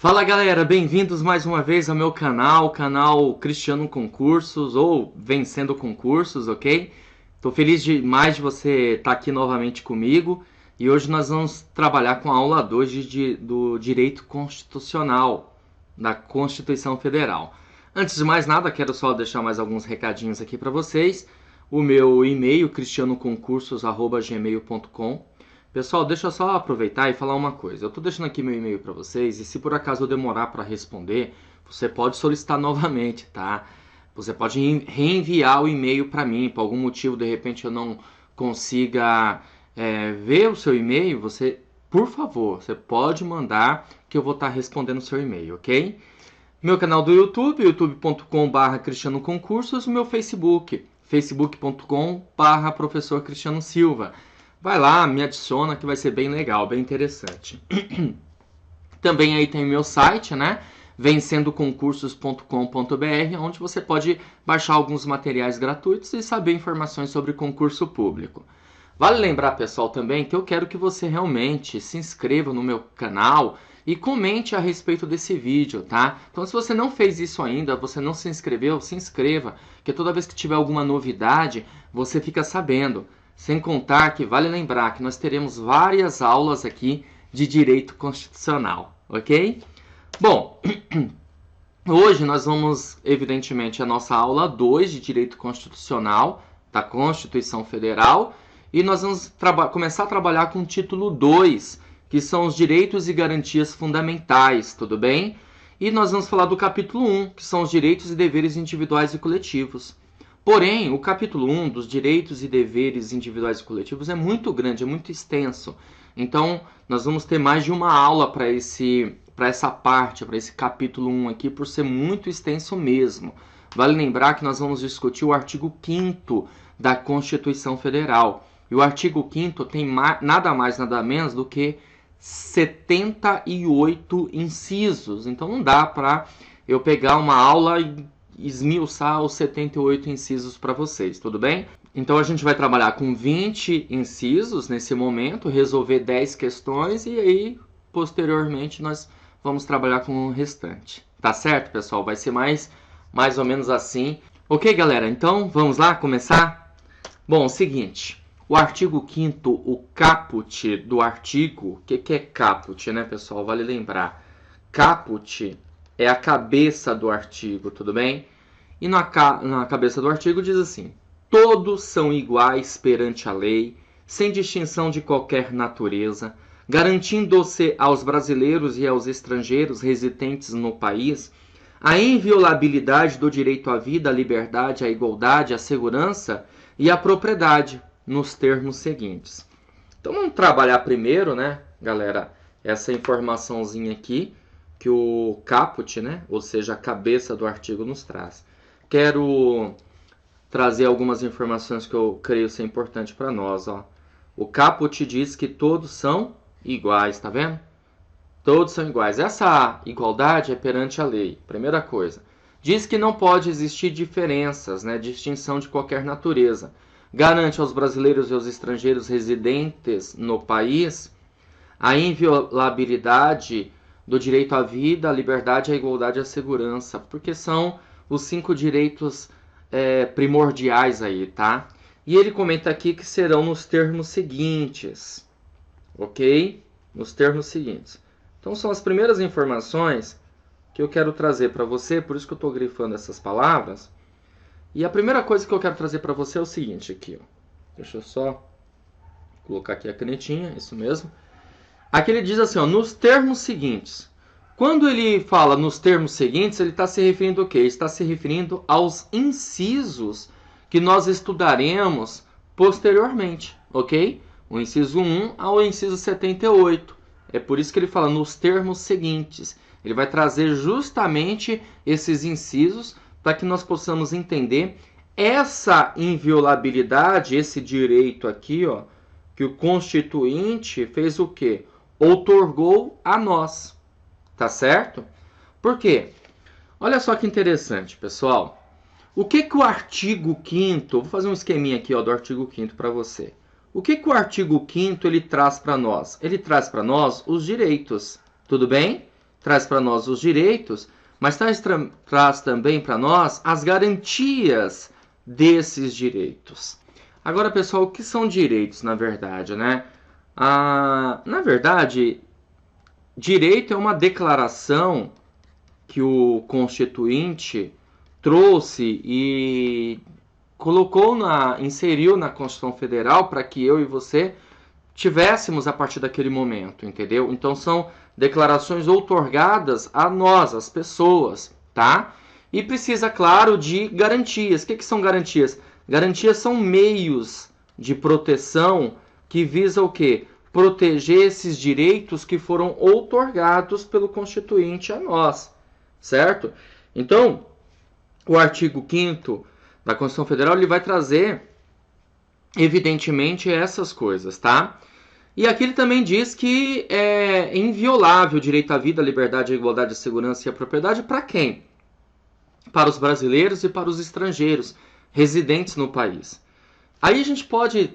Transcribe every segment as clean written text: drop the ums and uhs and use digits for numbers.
Fala galera, bem-vindos mais uma vez ao meu canal Cristiano Concursos ou Vencendo Concursos, ok? Tô feliz demais de você estar aqui novamente comigo e hoje nós vamos trabalhar com a aula 2 do Direito Constitucional da Constituição Federal. Antes de mais nada, quero só deixar mais alguns recadinhos aqui para vocês. O meu e-mail, cristianoconcursos@gmail.com. Pessoal, deixa eu só aproveitar e falar uma coisa. Eu estou deixando aqui meu e-mail para vocês e se por acaso eu demorar para responder, você pode solicitar novamente, tá? Você pode reenviar o e-mail para mim. Por algum motivo, de repente, eu não consiga ver o seu e-mail, você, por favor, você pode mandar que eu vou estar respondendo o seu e-mail, ok? Meu canal do YouTube, youtube.com/cristianoconcursos, o meu Facebook, facebook.com/professor Cristiano Silva. Vai lá, me adiciona que vai ser bem legal, bem interessante. Também aí tem o meu site, né? vencendoconcursos.com.br, onde você pode baixar alguns materiais gratuitos e saber informações sobre concurso público. Vale lembrar, pessoal, também que eu quero que você realmente se inscreva no meu canal e comente a respeito desse vídeo, tá? Então, se você não fez isso ainda, você não se inscreveu, se inscreva, que toda vez que tiver alguma novidade, você fica sabendo. Sem contar que vale lembrar que nós teremos várias aulas aqui de direito constitucional, ok? Bom, hoje nós vamos, evidentemente, a nossa aula 2 de direito constitucional da Constituição Federal e nós vamos começar a trabalhar com o título 2, que são os direitos e garantias fundamentais, tudo bem? E nós vamos falar do capítulo 1, que são os direitos e deveres individuais e coletivos. Porém, o capítulo 1 dos direitos e deveres individuais e coletivos é muito grande, é muito extenso. Então, nós vamos ter mais de uma aula para essa parte, para esse capítulo 1 aqui, por ser muito extenso mesmo. Vale lembrar que nós vamos discutir o artigo 5º da Constituição Federal. E o artigo 5º tem nada mais, nada menos do que 78 incisos. Então, não dá para eu pegar uma aula e esmiuçar os 78 incisos para vocês, tudo bem? Então a gente vai trabalhar com 20 incisos nesse momento, resolver 10 questões e aí, posteriormente, nós vamos trabalhar com o restante. Tá certo, pessoal? Vai ser mais ou menos assim. Ok, galera? Então, vamos lá começar? Bom, seguinte, o artigo 5º, o caput do artigo, o que é caput, né, pessoal? Vale lembrar, caput é a cabeça do artigo, tudo bem? E na cabeça do artigo diz assim: todos são iguais perante a lei, sem distinção de qualquer natureza, garantindo-se aos brasileiros e aos estrangeiros residentes no país a inviolabilidade do direito à vida, à liberdade, à igualdade, à segurança e à propriedade, nos termos seguintes. Então vamos trabalhar primeiro, né, galera, essa informaçãozinha aqui que o caput, né, ou seja, a cabeça do artigo nos traz. Quero trazer algumas informações que eu creio ser importante para nós. Ó. O caput diz que todos são iguais, tá vendo? Todos são iguais. Essa igualdade é perante a lei, primeira coisa. Diz que não pode existir diferenças, né, distinção de qualquer natureza. Garante aos brasileiros e aos estrangeiros residentes no país a inviolabilidade do direito à vida, à liberdade, à igualdade e à segurança, porque são os 5 direitos primordiais aí, tá? E ele comenta aqui que serão nos termos seguintes, ok? Nos termos seguintes. Então são as primeiras informações que eu quero trazer para você, por isso que eu estou grifando essas palavras. E a primeira coisa que eu quero trazer para você é o seguinte aqui, ó. Deixa eu só colocar aqui a canetinha, isso mesmo. Aqui ele diz assim, ó, nos termos seguintes. Quando ele fala nos termos seguintes, ele está se referindo ao quê? Ele está se referindo aos incisos que nós estudaremos posteriormente, ok? O inciso 1 ao inciso 78. É por isso que ele fala nos termos seguintes. Ele vai trazer justamente esses incisos para que nós possamos entender essa inviolabilidade, esse direito aqui, ó, que o Constituinte fez o quê? Outorgou a nós. Tá certo? Por quê? Olha só que interessante, pessoal. O que o artigo 5º... Vou fazer um esqueminha aqui, ó, do artigo 5º para você. O que o artigo 5º ele traz para nós? Ele traz para nós os direitos. Tudo bem? traz para nós os direitos, mas traz também para nós as garantias desses direitos. Agora, pessoal, o que são direitos, na verdade, né? Na verdade, direito é uma declaração que o Constituinte trouxe e inseriu na Constituição Federal para que eu e você tivéssemos a partir daquele momento, entendeu? Então são declarações outorgadas a nós, as pessoas, tá? E precisa, claro, de garantias. O que são garantias? Garantias são meios de proteção que visam o quê? Proteger esses direitos que foram outorgados pelo Constituinte a nós, certo? Então, o artigo 5º da Constituição Federal, ele vai trazer, evidentemente, essas coisas, tá? E aqui ele também diz que é inviolável o direito à vida, à liberdade, à igualdade, à segurança e à propriedade para quem? Para os brasileiros e para os estrangeiros residentes no país. Aí a gente pode,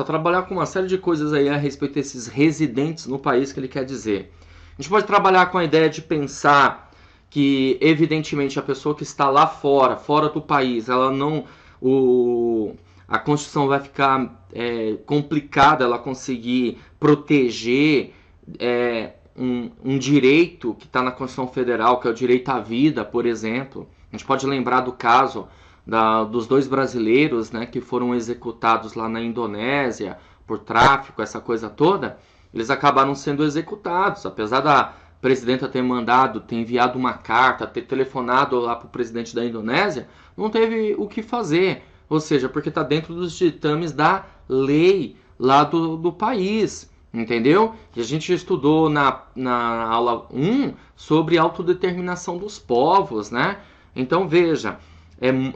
trabalhar com uma série de coisas aí a respeito desses residentes no país que ele quer dizer. A gente pode trabalhar com a ideia de pensar que, evidentemente, a pessoa que está lá fora do país, ela não... a Constituição vai ficar complicada ela conseguir proteger um direito que está na Constituição Federal, que é o direito à vida, por exemplo. A gente pode lembrar do caso dos 2 brasileiros, né, que foram executados lá na Indonésia por tráfico, essa coisa toda. Eles acabaram sendo executados, apesar da presidenta ter enviado uma carta, ter telefonado lá para o presidente da Indonésia, não teve o que fazer. Ou seja, porque está dentro dos ditames da lei lá do país, entendeu? E a gente estudou na aula 1 sobre autodeterminação dos povos, né? Então veja,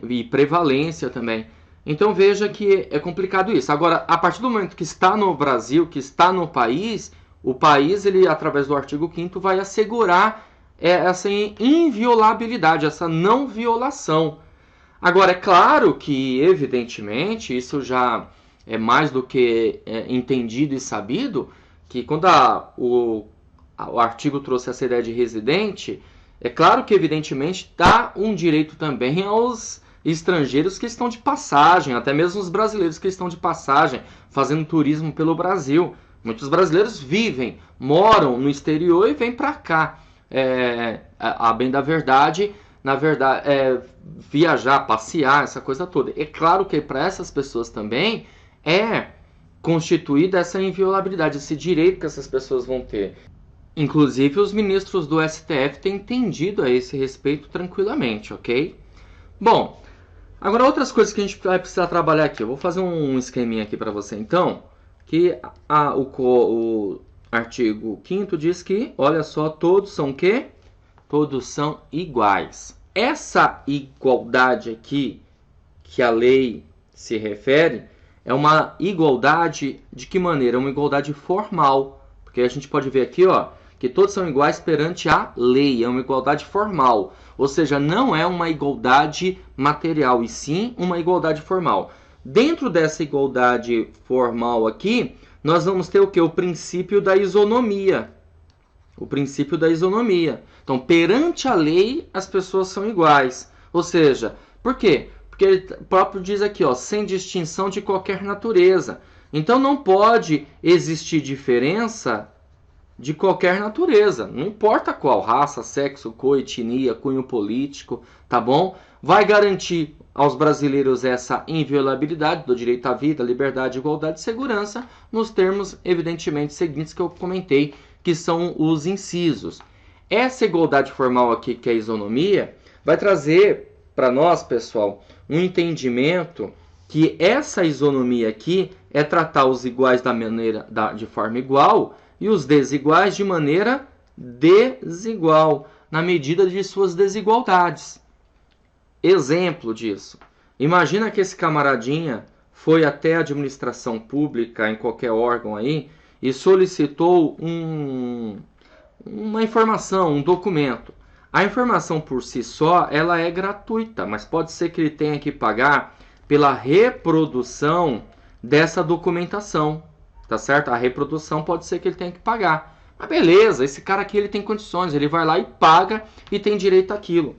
e prevalência também. Então veja que é complicado isso. Agora, a partir do momento que está no Brasil, que está no país, o país, ele, através do artigo 5º, vai assegurar essa inviolabilidade, essa não violação. Agora, é claro que, evidentemente, isso já é mais do que entendido e sabido, que quando o artigo trouxe essa ideia de residente, é claro que, evidentemente, dá um direito também aos estrangeiros que estão de passagem, até mesmo os brasileiros que estão de passagem, fazendo turismo pelo Brasil. Muitos brasileiros moram no exterior e vêm para cá. A bem da verdade, viajar, passear, essa coisa toda. É claro que para essas pessoas também é constituída essa inviolabilidade, esse direito que essas pessoas vão ter. Inclusive, os ministros do STF têm entendido a esse respeito tranquilamente, ok? Bom, agora outras coisas que a gente vai precisar trabalhar aqui. Eu vou fazer um esqueminha aqui para você, então, que o artigo 5º diz que, olha só, todos são o quê? Todos são iguais. Essa igualdade aqui que a lei se refere é uma igualdade de que maneira? É uma igualdade formal. Porque a gente pode ver aqui, ó, que todos são iguais perante a lei. É uma igualdade formal. Ou seja, não é uma igualdade material, e sim uma igualdade formal. Dentro dessa igualdade formal aqui, nós vamos ter o quê? O princípio da isonomia. O princípio da isonomia. Então, perante a lei, as pessoas são iguais. Ou seja, por quê? Porque ele próprio diz aqui, ó, sem distinção de qualquer natureza. Então, não pode existir diferença de qualquer natureza. Não importa qual, raça, sexo, cor, etnia, cunho político, tá bom? Vai garantir aos brasileiros essa inviolabilidade do direito à vida, liberdade, igualdade e segurança, nos termos, evidentemente, seguintes que eu comentei, que são os incisos. Essa igualdade formal aqui, que é a isonomia, vai trazer para nós, pessoal, um entendimento que essa isonomia aqui é tratar os iguais de forma igual e os desiguais de maneira desigual, na medida de suas desigualdades. Exemplo disso. Imagina que esse camaradinha foi até a administração pública, em qualquer órgão aí, e solicitou uma informação, um documento. A informação por si só, ela é gratuita, mas pode ser que ele tenha que pagar pela reprodução dessa documentação, tá certo? A reprodução pode ser que ele tenha que pagar. Ah, beleza, esse cara aqui ele tem condições, ele vai lá e paga e tem direito àquilo.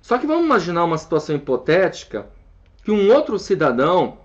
Só que vamos imaginar uma situação hipotética que um outro cidadão,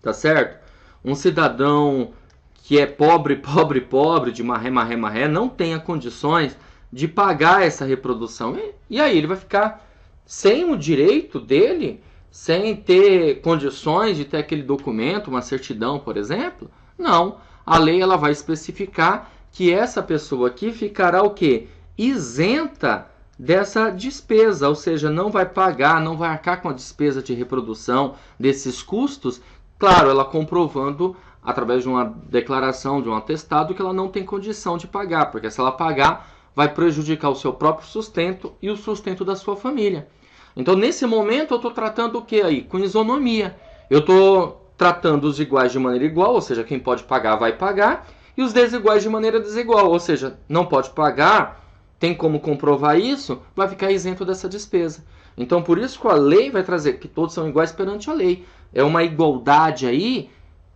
tá certo? Um cidadão que é pobre, pobre, pobre, de marré, marré, marré, não tenha condições de pagar essa reprodução. E aí ele vai ficar sem o direito dele, sem ter condições de ter aquele documento, uma certidão, por exemplo? Não. A lei ela vai especificar que essa pessoa aqui ficará o quê? Isenta dessa despesa, ou seja, não vai pagar, não vai arcar com a despesa de reprodução desses custos, claro, ela comprovando através de uma declaração, de um atestado, que ela não tem condição de pagar, porque se ela pagar, vai prejudicar o seu próprio sustento e o sustento da sua família. Então, nesse momento, eu estou tratando o que aí? Com isonomia. Eu estou tratando os iguais de maneira igual, ou seja, quem pode pagar vai pagar, e os desiguais de maneira desigual, ou seja, não pode pagar, tem como comprovar isso, vai ficar isento dessa despesa. Então, por isso que a lei vai trazer que todos são iguais perante a lei. É uma igualdade aí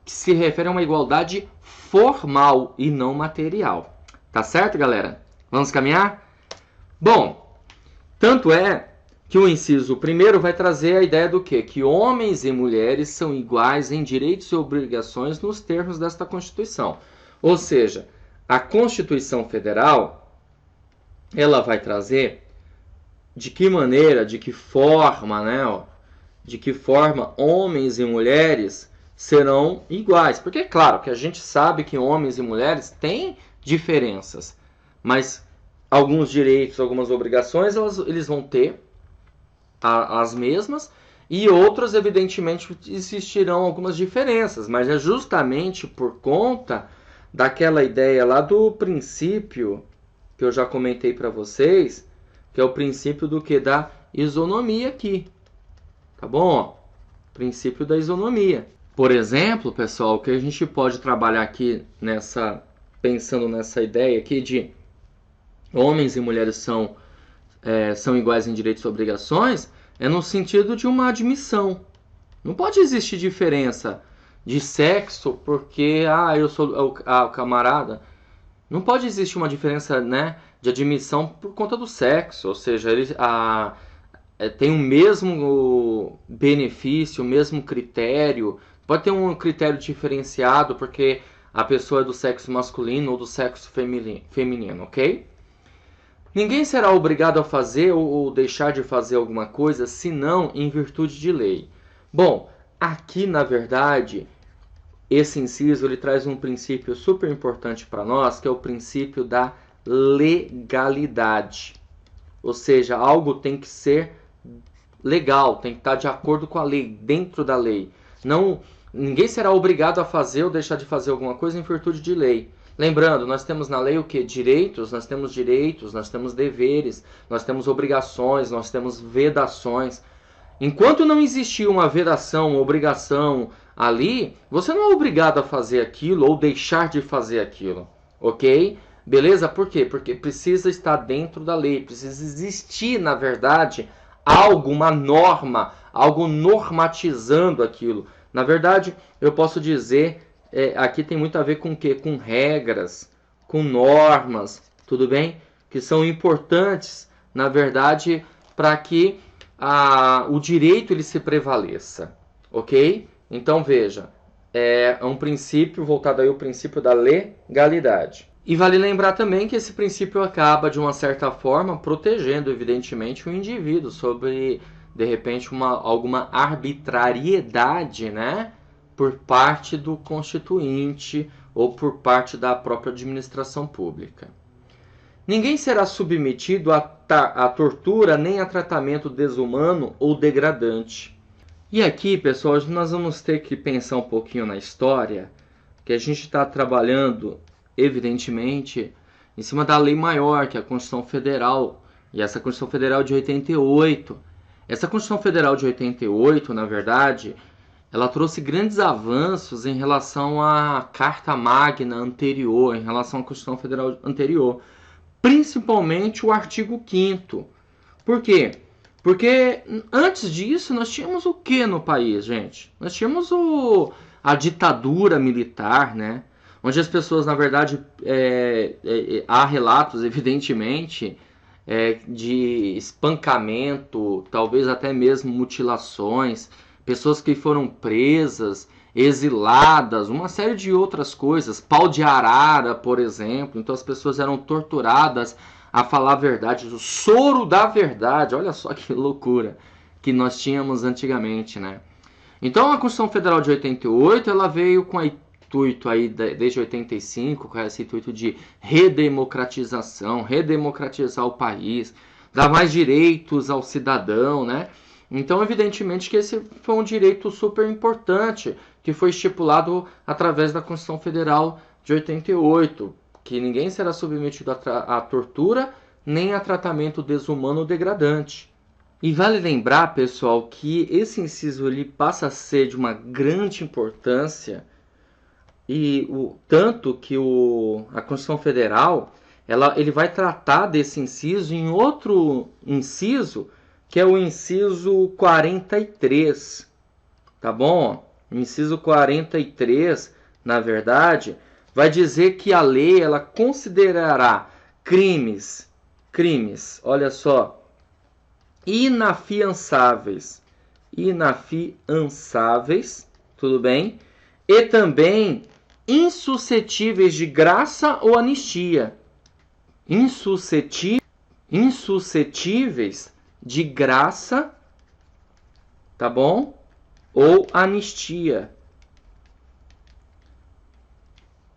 que se refere a uma igualdade formal e não material. Tá certo, galera? Vamos caminhar? Bom, tanto é que o inciso primeiro vai trazer a ideia do quê? Que homens e mulheres são iguais em direitos e obrigações nos termos desta Constituição. Ou seja, a Constituição Federal, ela vai trazer de que maneira, de que forma, né? De que forma homens e mulheres serão iguais. Porque é claro que a gente sabe que homens e mulheres têm diferenças, mas alguns direitos, algumas obrigações, eles vão ter as mesmas, e outros, evidentemente, existirão algumas diferenças, mas é justamente por conta daquela ideia lá do princípio que eu já comentei para vocês, que é o princípio do que? Da isonomia aqui. Tá bom? Princípio da isonomia. Por exemplo, pessoal, o que a gente pode trabalhar aqui pensando nessa ideia aqui de homens e mulheres são iguais em direitos e obrigações, é no sentido de uma admissão. Não pode existir diferença de sexo porque eu sou o camarada. Não pode existir uma diferença, né, de admissão por conta do sexo, ou seja, tem o mesmo benefício, o mesmo critério. Pode ter um critério diferenciado porque a pessoa é do sexo masculino ou do sexo feminino, ok? Ninguém será obrigado a fazer ou deixar de fazer alguma coisa, senão em virtude de lei. Bom, aqui na verdade, esse inciso ele traz um princípio super importante para nós, que é o princípio da legalidade. Ou seja, algo tem que ser legal, tem que estar de acordo com a lei, dentro da lei. Ninguém será obrigado a fazer ou deixar de fazer alguma coisa em virtude de lei. Lembrando, nós temos na lei o que? Direitos, nós temos deveres, nós temos obrigações, nós temos vedações. Enquanto não existir uma vedação, uma obrigação ali, você não é obrigado a fazer aquilo ou deixar de fazer aquilo, ok? Beleza? Por quê? Porque precisa estar dentro da lei, precisa existir, na verdade, algo, uma norma, algo normatizando aquilo. Na verdade, eu posso dizer, aqui tem muito a ver com o quê? Com regras, com normas, tudo bem? Que são importantes, na verdade, para que o direito ele se prevaleça, ok? Então, veja, é um princípio voltado aí ao princípio da legalidade. E vale lembrar também que esse princípio acaba, de uma certa forma, protegendo, evidentemente, o indivíduo sobre, de repente, alguma arbitrariedade, né, por parte do constituinte ou por parte da própria administração pública. Ninguém será submetido a tortura nem a tratamento desumano ou degradante. E aqui, pessoal, nós vamos ter que pensar um pouquinho na história, que a gente está trabalhando, evidentemente, em cima da lei maior, que é a Constituição Federal, e essa Constituição Federal de 88. Essa Constituição Federal de 88, na verdade, ela trouxe grandes avanços em relação à Carta Magna anterior, em relação à Constituição Federal anterior, principalmente o artigo 5º. Por quê? Porque antes disso nós tínhamos o que no país, gente? Nós tínhamos a ditadura militar, né? onde as pessoas, na verdade, há relatos, evidentemente, de espancamento, talvez até mesmo mutilações, pessoas que foram presas, exiladas, uma série de outras coisas, pau de arara, por exemplo. Então as pessoas eram torturadas a falar a verdade, o soro da verdade. Olha só que loucura que nós tínhamos antigamente, né? Então a Constituição Federal de 88, ela veio com a intuito aí desde 85, com esse intuito de redemocratização, redemocratizar o país, dar mais direitos ao cidadão, né? Então, evidentemente que esse foi um direito super importante que foi estipulado através da Constituição Federal de 88, que ninguém será submetido a tortura nem a tratamento desumano ou degradante. E vale lembrar, pessoal, que esse inciso ele passa a ser de uma grande importância e tanto que a Constituição Federal ele vai tratar desse inciso em outro inciso, que é o inciso 43, tá bom? O inciso 43, na verdade, vai dizer que a lei ela considerará crimes, olha só, inafiançáveis, tudo bem? E também insuscetíveis de graça ou anistia. Insuscetíveis de graça, tá bom? Ou anistia.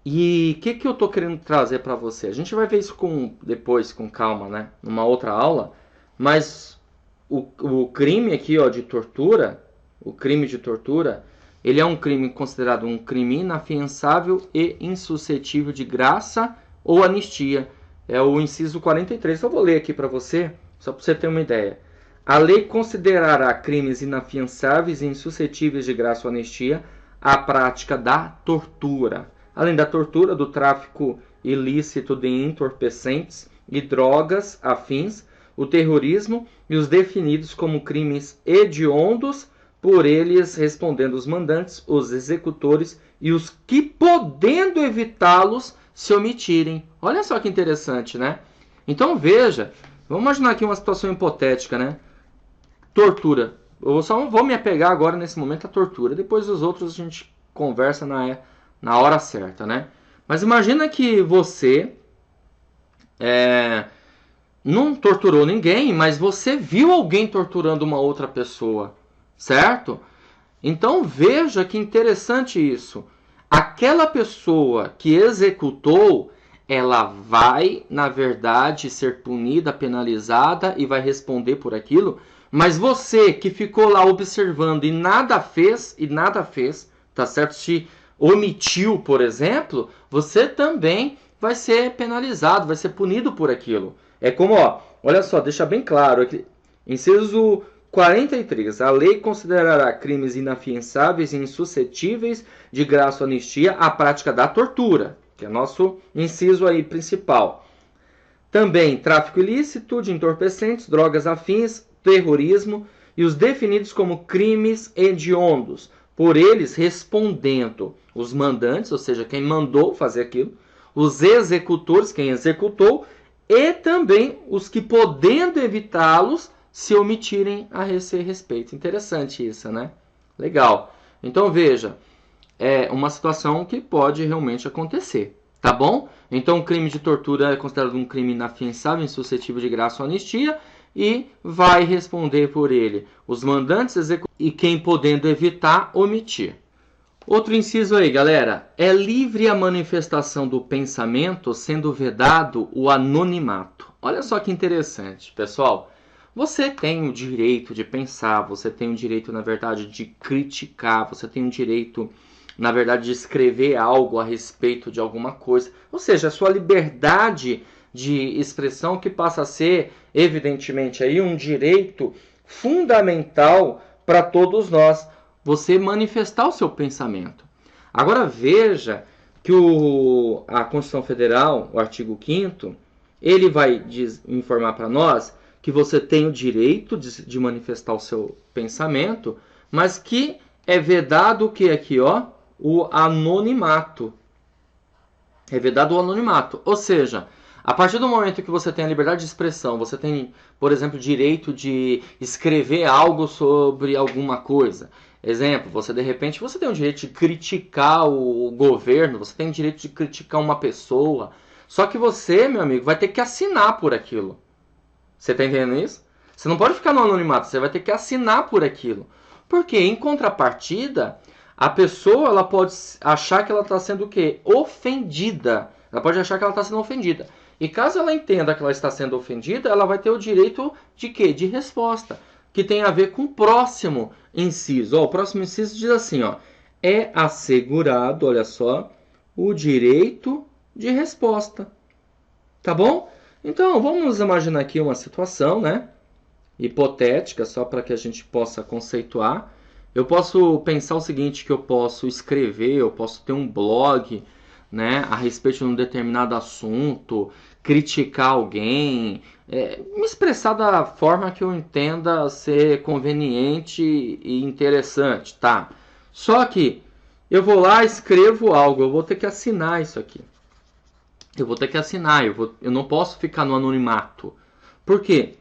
E o que eu tô querendo trazer para você? A gente vai ver isso depois, com calma, né? Numa outra aula. Mas o crime aqui, ó, de tortura, o crime de tortura, ele é um crime considerado um crime inafiançável e insuscetível de graça ou anistia. É o inciso 43. Eu vou ler aqui para você, só para você ter uma ideia. A lei considerará crimes inafiançáveis e insuscetíveis de graça ou anistia a prática da tortura. Além da tortura, do tráfico ilícito de entorpecentes e drogas afins, o terrorismo e os definidos como crimes hediondos, por eles respondendo os mandantes, os executores e os que, podendo evitá-los, se omitirem. Olha só que interessante, né? Então veja, vamos imaginar aqui uma situação hipotética, né? Tortura. Eu só vou me apegar agora nesse momento à tortura. Depois os outros a gente conversa na hora certa, né? Mas imagina que você não torturou ninguém, mas você viu alguém torturando uma outra pessoa, certo? Então veja que interessante isso. Aquela pessoa que executou, ela vai, na verdade, ser punida, penalizada e vai responder por aquilo. Mas você que ficou lá observando e nada fez, tá certo? Se omitiu, por exemplo, você também vai ser penalizado, vai ser punido por aquilo. É como, ó, olha só, deixa bem claro aqui, inciso 43. A lei considerará crimes inafiançáveis e insuscetíveis de graça ou anistia a prática da tortura, que é nosso inciso aí principal. Também tráfico ilícito de entorpecentes, drogas afins, terrorismo e os definidos como crimes hediondos, por eles respondendo os mandantes, ou seja, quem mandou fazer aquilo, os executores, quem executou, e também os que, podendo evitá-los, se omitirem a esse respeito. Interessante isso, né? Legal. Então veja, é uma situação que pode realmente acontecer, tá bom? Então o crime de tortura é considerado um crime inafiançável, insuscetível de graça ou anistia, e vai responder por ele os mandantes e quem, podendo evitar, omitir. Outro inciso aí, galera. É livre a manifestação do pensamento, sendo vedado o anonimato. Olha só que interessante, pessoal. Você tem o direito de pensar, você tem o direito, na verdade, de criticar, você tem o direito, na verdade, de escrever algo a respeito de alguma coisa. Ou seja, a sua liberdade de expressão, que passa a ser, evidentemente, aí um direito fundamental para todos nós, você manifestar o seu pensamento. Agora veja que a Constituição Federal, o artigo 5º, ele vai informar para nós que você tem o direito de manifestar o seu pensamento, mas que é vedado o que aqui, ó? O anonimato. é vedado o anonimato. Ou seja, a partir do momento que você tem a liberdade de expressão, você tem, por exemplo, o direito de escrever algo sobre alguma coisa. Exemplo, você de repente você tem o direito de criticar o governo, você tem o direito de criticar uma pessoa. Só que você, meu amigo, vai ter que assinar por aquilo. Você está entendendo isso? Você não pode ficar no anonimato, você vai ter que assinar por aquilo. Porque, em contrapartida, a pessoa ela pode achar que ela está sendo o quê? Ofendida. Ela pode achar que ela está sendo ofendida. E caso ela entenda que ela está sendo ofendida, ela vai ter o direito de quê? De resposta. Que tem a ver com o próximo inciso. Ó, o próximo inciso diz assim, ó, é assegurado, olha só, o direito de resposta. Tá bom? Então, vamos imaginar aqui uma situação, né? Hipotética, só para que a gente possa conceituar. Eu posso pensar o seguinte, que eu posso escrever, eu posso ter um blog, né, a respeito de um determinado assunto, criticar alguém, me expressar da forma que eu entenda ser conveniente e interessante, tá? Só que eu vou lá, escrevo algo, eu vou ter que assinar isso aqui. Eu vou ter que assinar, eu não posso ficar no anonimato. Por quê?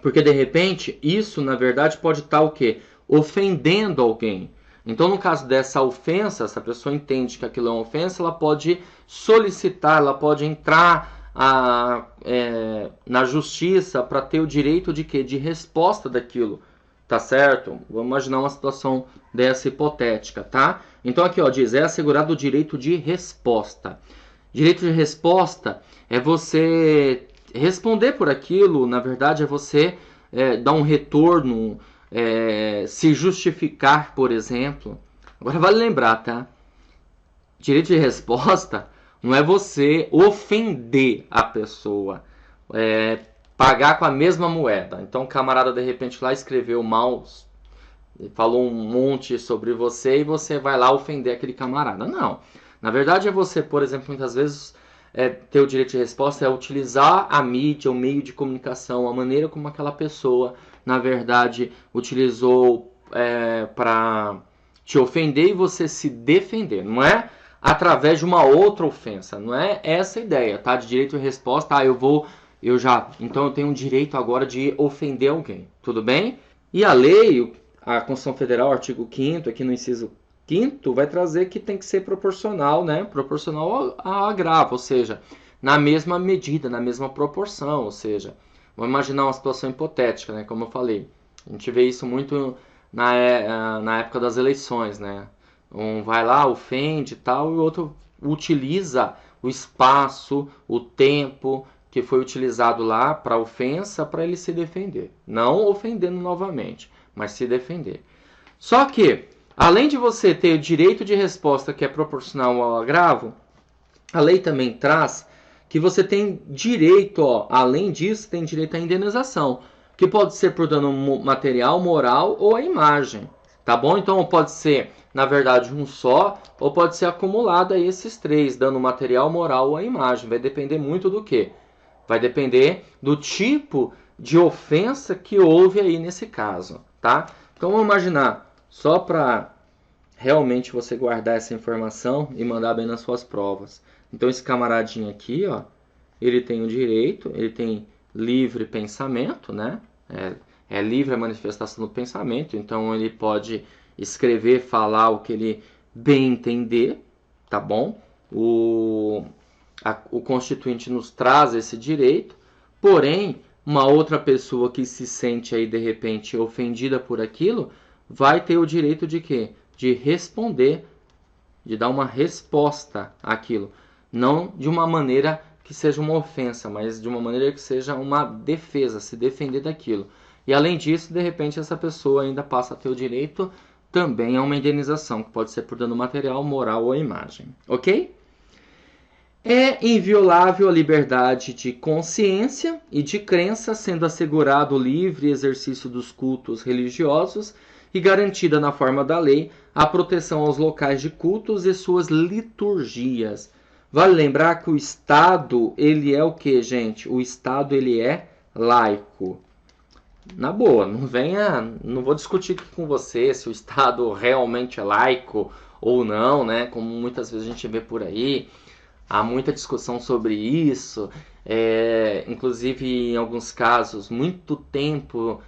Porque de repente isso na verdade pode estar o quê? Ofendendo alguém. Então, no caso dessa ofensa, se a pessoa entende que aquilo é uma ofensa, ela pode solicitar, ela pode entrar na justiça para ter o direito de quê? De resposta daquilo. Tá certo? Vamos imaginar uma situação dessa hipotética, tá? Então aqui ó, diz, é assegurado o direito de resposta. Direito de resposta é você responder por aquilo, na verdade é você dar um retorno, se justificar, por exemplo. Agora vale lembrar, tá? Direito de resposta não é você ofender a pessoa, pagar com a mesma moeda. Então o camarada de repente lá escreveu mal, falou um monte sobre você e você vai lá ofender aquele camarada. Não. Na verdade é você, por exemplo, muitas vezes ter o direito de resposta é utilizar a mídia, o meio de comunicação, a maneira como aquela pessoa, na verdade, utilizou para te ofender e você se defender. Não é através de uma outra ofensa. Não é essa a ideia, tá? De direito de resposta, então eu tenho o direito agora de ofender alguém. Tudo bem? E a lei, a Constituição Federal, artigo 5º, aqui no inciso 5º, vai trazer que tem que ser proporcional, né? Proporcional ao agravo, ou seja, na mesma medida, na mesma proporção, ou seja, vamos imaginar uma situação hipotética, né? Como eu falei, a gente vê isso muito na época das eleições, né? Um vai lá, ofende e tal, e o outro utiliza o espaço, o tempo que foi utilizado lá para ofensa para ele se defender. Não ofendendo novamente, mas se defender. Só que, além de você ter o direito de resposta que é proporcional ao agravo, a lei também traz que você tem direito, além disso, tem direito à indenização, que pode ser por dano material, moral ou à imagem, tá bom? Então pode ser, na verdade, um só, ou pode ser acumulado a esses três, dano material, moral ou à imagem. Vai depender muito do quê? Vai depender do tipo de ofensa que houve aí nesse caso, tá? Então vamos imaginar, só para realmente você guardar essa informação e mandar bem nas suas provas. Então esse camaradinho aqui, ó, ele tem o direito, ele tem livre pensamento, né? É livre a manifestação do pensamento, então ele pode escrever, falar o que ele bem entender, tá bom? O Constituinte nos traz esse direito, porém, uma outra pessoa que se sente aí de repente ofendida por aquilo, vai ter o direito de quê? De responder, de dar uma resposta àquilo. Não de uma maneira que seja uma ofensa, mas de uma maneira que seja uma defesa, se defender daquilo. E além disso, de repente, essa pessoa ainda passa a ter o direito também a uma indenização, que pode ser por dano material, moral ou imagem. Ok? É inviolável a liberdade de consciência e de crença, sendo assegurado o livre exercício dos cultos religiosos e garantida na forma da lei a proteção aos locais de cultos e suas liturgias. Vale lembrar que o Estado, ele é o que, gente? O Estado, ele é laico. Na boa, não vou discutir aqui com você se o Estado realmente é laico ou não, né? Como muitas vezes a gente vê por aí. Há muita discussão sobre isso, inclusive em alguns casos, muito tempo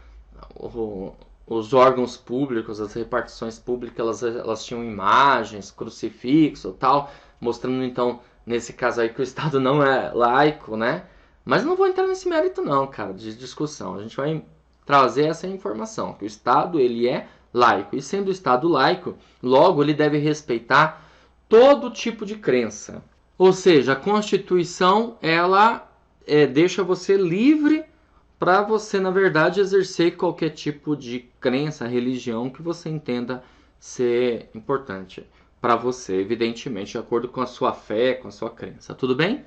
os órgãos públicos, as repartições públicas, elas tinham imagens, crucifixo e tal, mostrando então, nesse caso aí, que o Estado não é laico, né? Mas não vou entrar nesse mérito não, cara, de discussão. A gente vai trazer essa informação, que o Estado ele é laico. E sendo o Estado laico, logo ele deve respeitar todo tipo de crença. Ou seja, a Constituição ela deixa você livre para você, na verdade, exercer qualquer tipo de crença, religião que você entenda ser importante para você, evidentemente, de acordo com a sua fé, com a sua crença. Tudo bem?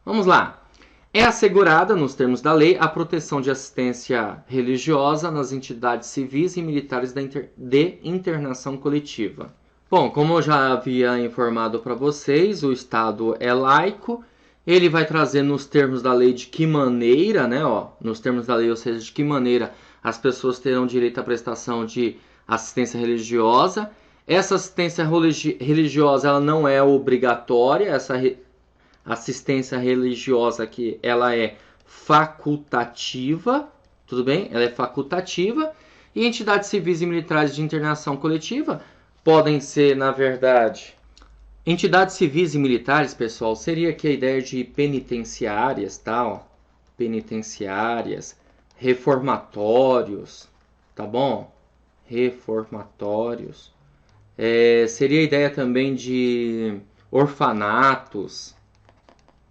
Vamos lá. É assegurada, nos termos da lei, a proteção de assistência religiosa nas entidades civis e militares de internação coletiva. Bom, como eu já havia informado para vocês, o Estado é laico. Ele vai trazer nos termos da lei de que maneira, né? Nos termos da lei, ou seja, de que maneira as pessoas terão direito à prestação de assistência religiosa. Essa assistência religiosa ela não é obrigatória, essa assistência religiosa aqui ela é facultativa, tudo bem? Ela é facultativa. E entidades civis e militares de internação coletiva podem ser, na verdade, entidades civis e militares, pessoal, seria aqui a ideia de penitenciárias, tal, penitenciárias, reformatórios, tá bom? Reformatórios. Seria a ideia também de orfanatos,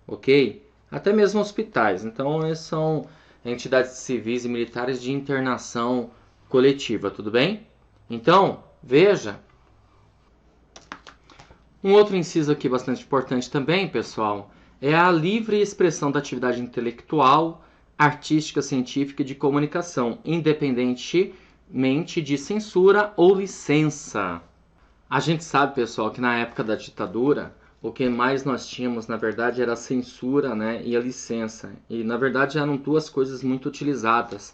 ok? Até mesmo hospitais. Então, essas são entidades civis e militares de internação coletiva, tudo bem? Então, veja. Um outro inciso aqui bastante importante também, pessoal, é a livre expressão da atividade intelectual, artística, científica e de comunicação, independentemente de censura ou licença. A gente sabe, pessoal, que na época da ditadura, o que mais nós tínhamos, na verdade, era a censura, né, e a licença. E, na verdade, eram duas coisas muito utilizadas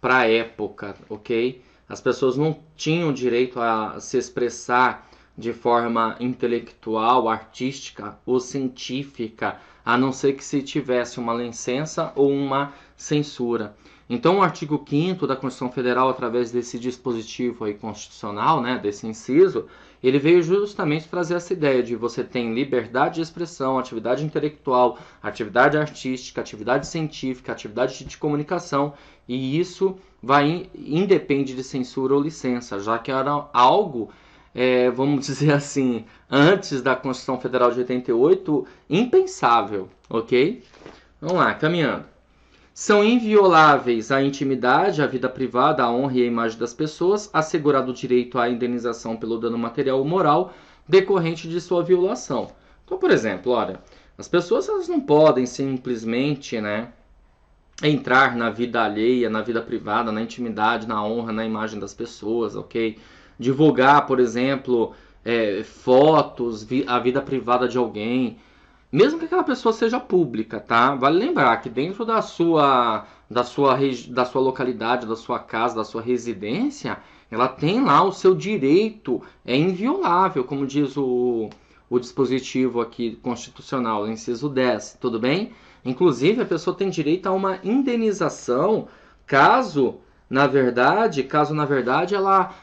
para a época, ok? As pessoas não tinham direito a se expressar de forma intelectual, artística ou científica, a não ser que se tivesse uma licença ou uma censura. Então, o artigo 5º da Constituição Federal, através desse dispositivo aí constitucional, né, desse inciso, ele veio justamente trazer essa ideia de você ter liberdade de expressão, atividade intelectual, atividade artística, atividade científica, atividade de comunicação, e isso independe de censura ou licença, já que era algo vamos dizer assim, antes da Constituição Federal de 88, impensável, ok? Vamos lá, caminhando. São invioláveis a intimidade, a vida privada, a honra e a imagem das pessoas, assegurado o direito à indenização pelo dano material ou moral decorrente de sua violação. Então, por exemplo, olha, as pessoas elas não podem simplesmente, né, entrar na vida alheia, na vida privada, na intimidade, na honra, na imagem das pessoas, ok? Divulgar, por exemplo, fotos, a vida privada de alguém, mesmo que aquela pessoa seja pública, tá? Vale lembrar que dentro da sua localidade, da sua casa, da sua residência, ela tem lá o seu direito, é inviolável, como diz o dispositivo aqui constitucional, inciso 10, tudo bem? Inclusive, a pessoa tem direito a uma indenização caso, na verdade, ela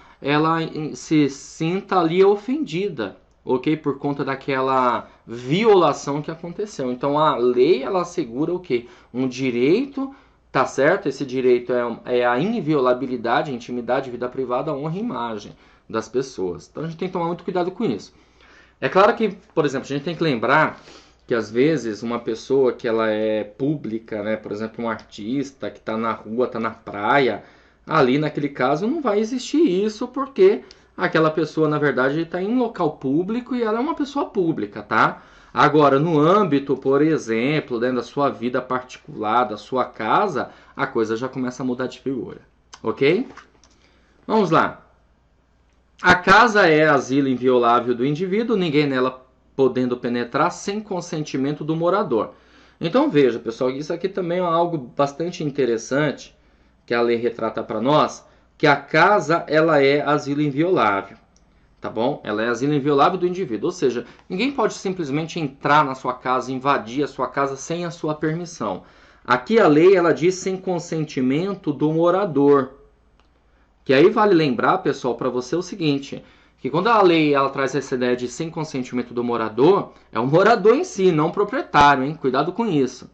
se sinta ali ofendida, ok? Por conta daquela violação que aconteceu. Então a lei ela assegura o quê? Um direito, tá certo? Esse direito é a inviolabilidade, a intimidade, vida privada, a honra e imagem das pessoas. Então a gente tem que tomar muito cuidado com isso. É claro que, por exemplo, a gente tem que lembrar que às vezes uma pessoa que ela é pública, né? Por exemplo, um artista que está na rua, está na praia, ali naquele caso não vai existir isso porque aquela pessoa na verdade está em um local público e ela é uma pessoa pública, tá? Agora, no âmbito, por exemplo, dentro da sua vida particular, da sua casa, a coisa já começa a mudar de figura, ok? Vamos lá. A casa é asilo inviolável do indivíduo, ninguém nela podendo penetrar sem consentimento do morador. Então veja, pessoal, isso aqui também é algo bastante interessante que a lei retrata para nós, que a casa ela é asilo inviolável. tá bom? Ela é asilo inviolável do indivíduo, ou seja, ninguém pode simplesmente entrar na sua casa, invadir a sua casa sem a sua permissão. Aqui a lei ela diz sem consentimento do morador. Que aí vale lembrar, pessoal, para você o seguinte, que quando a lei ela traz essa ideia de sem consentimento do morador, é o morador em si, não o proprietário, hein? Cuidado com isso.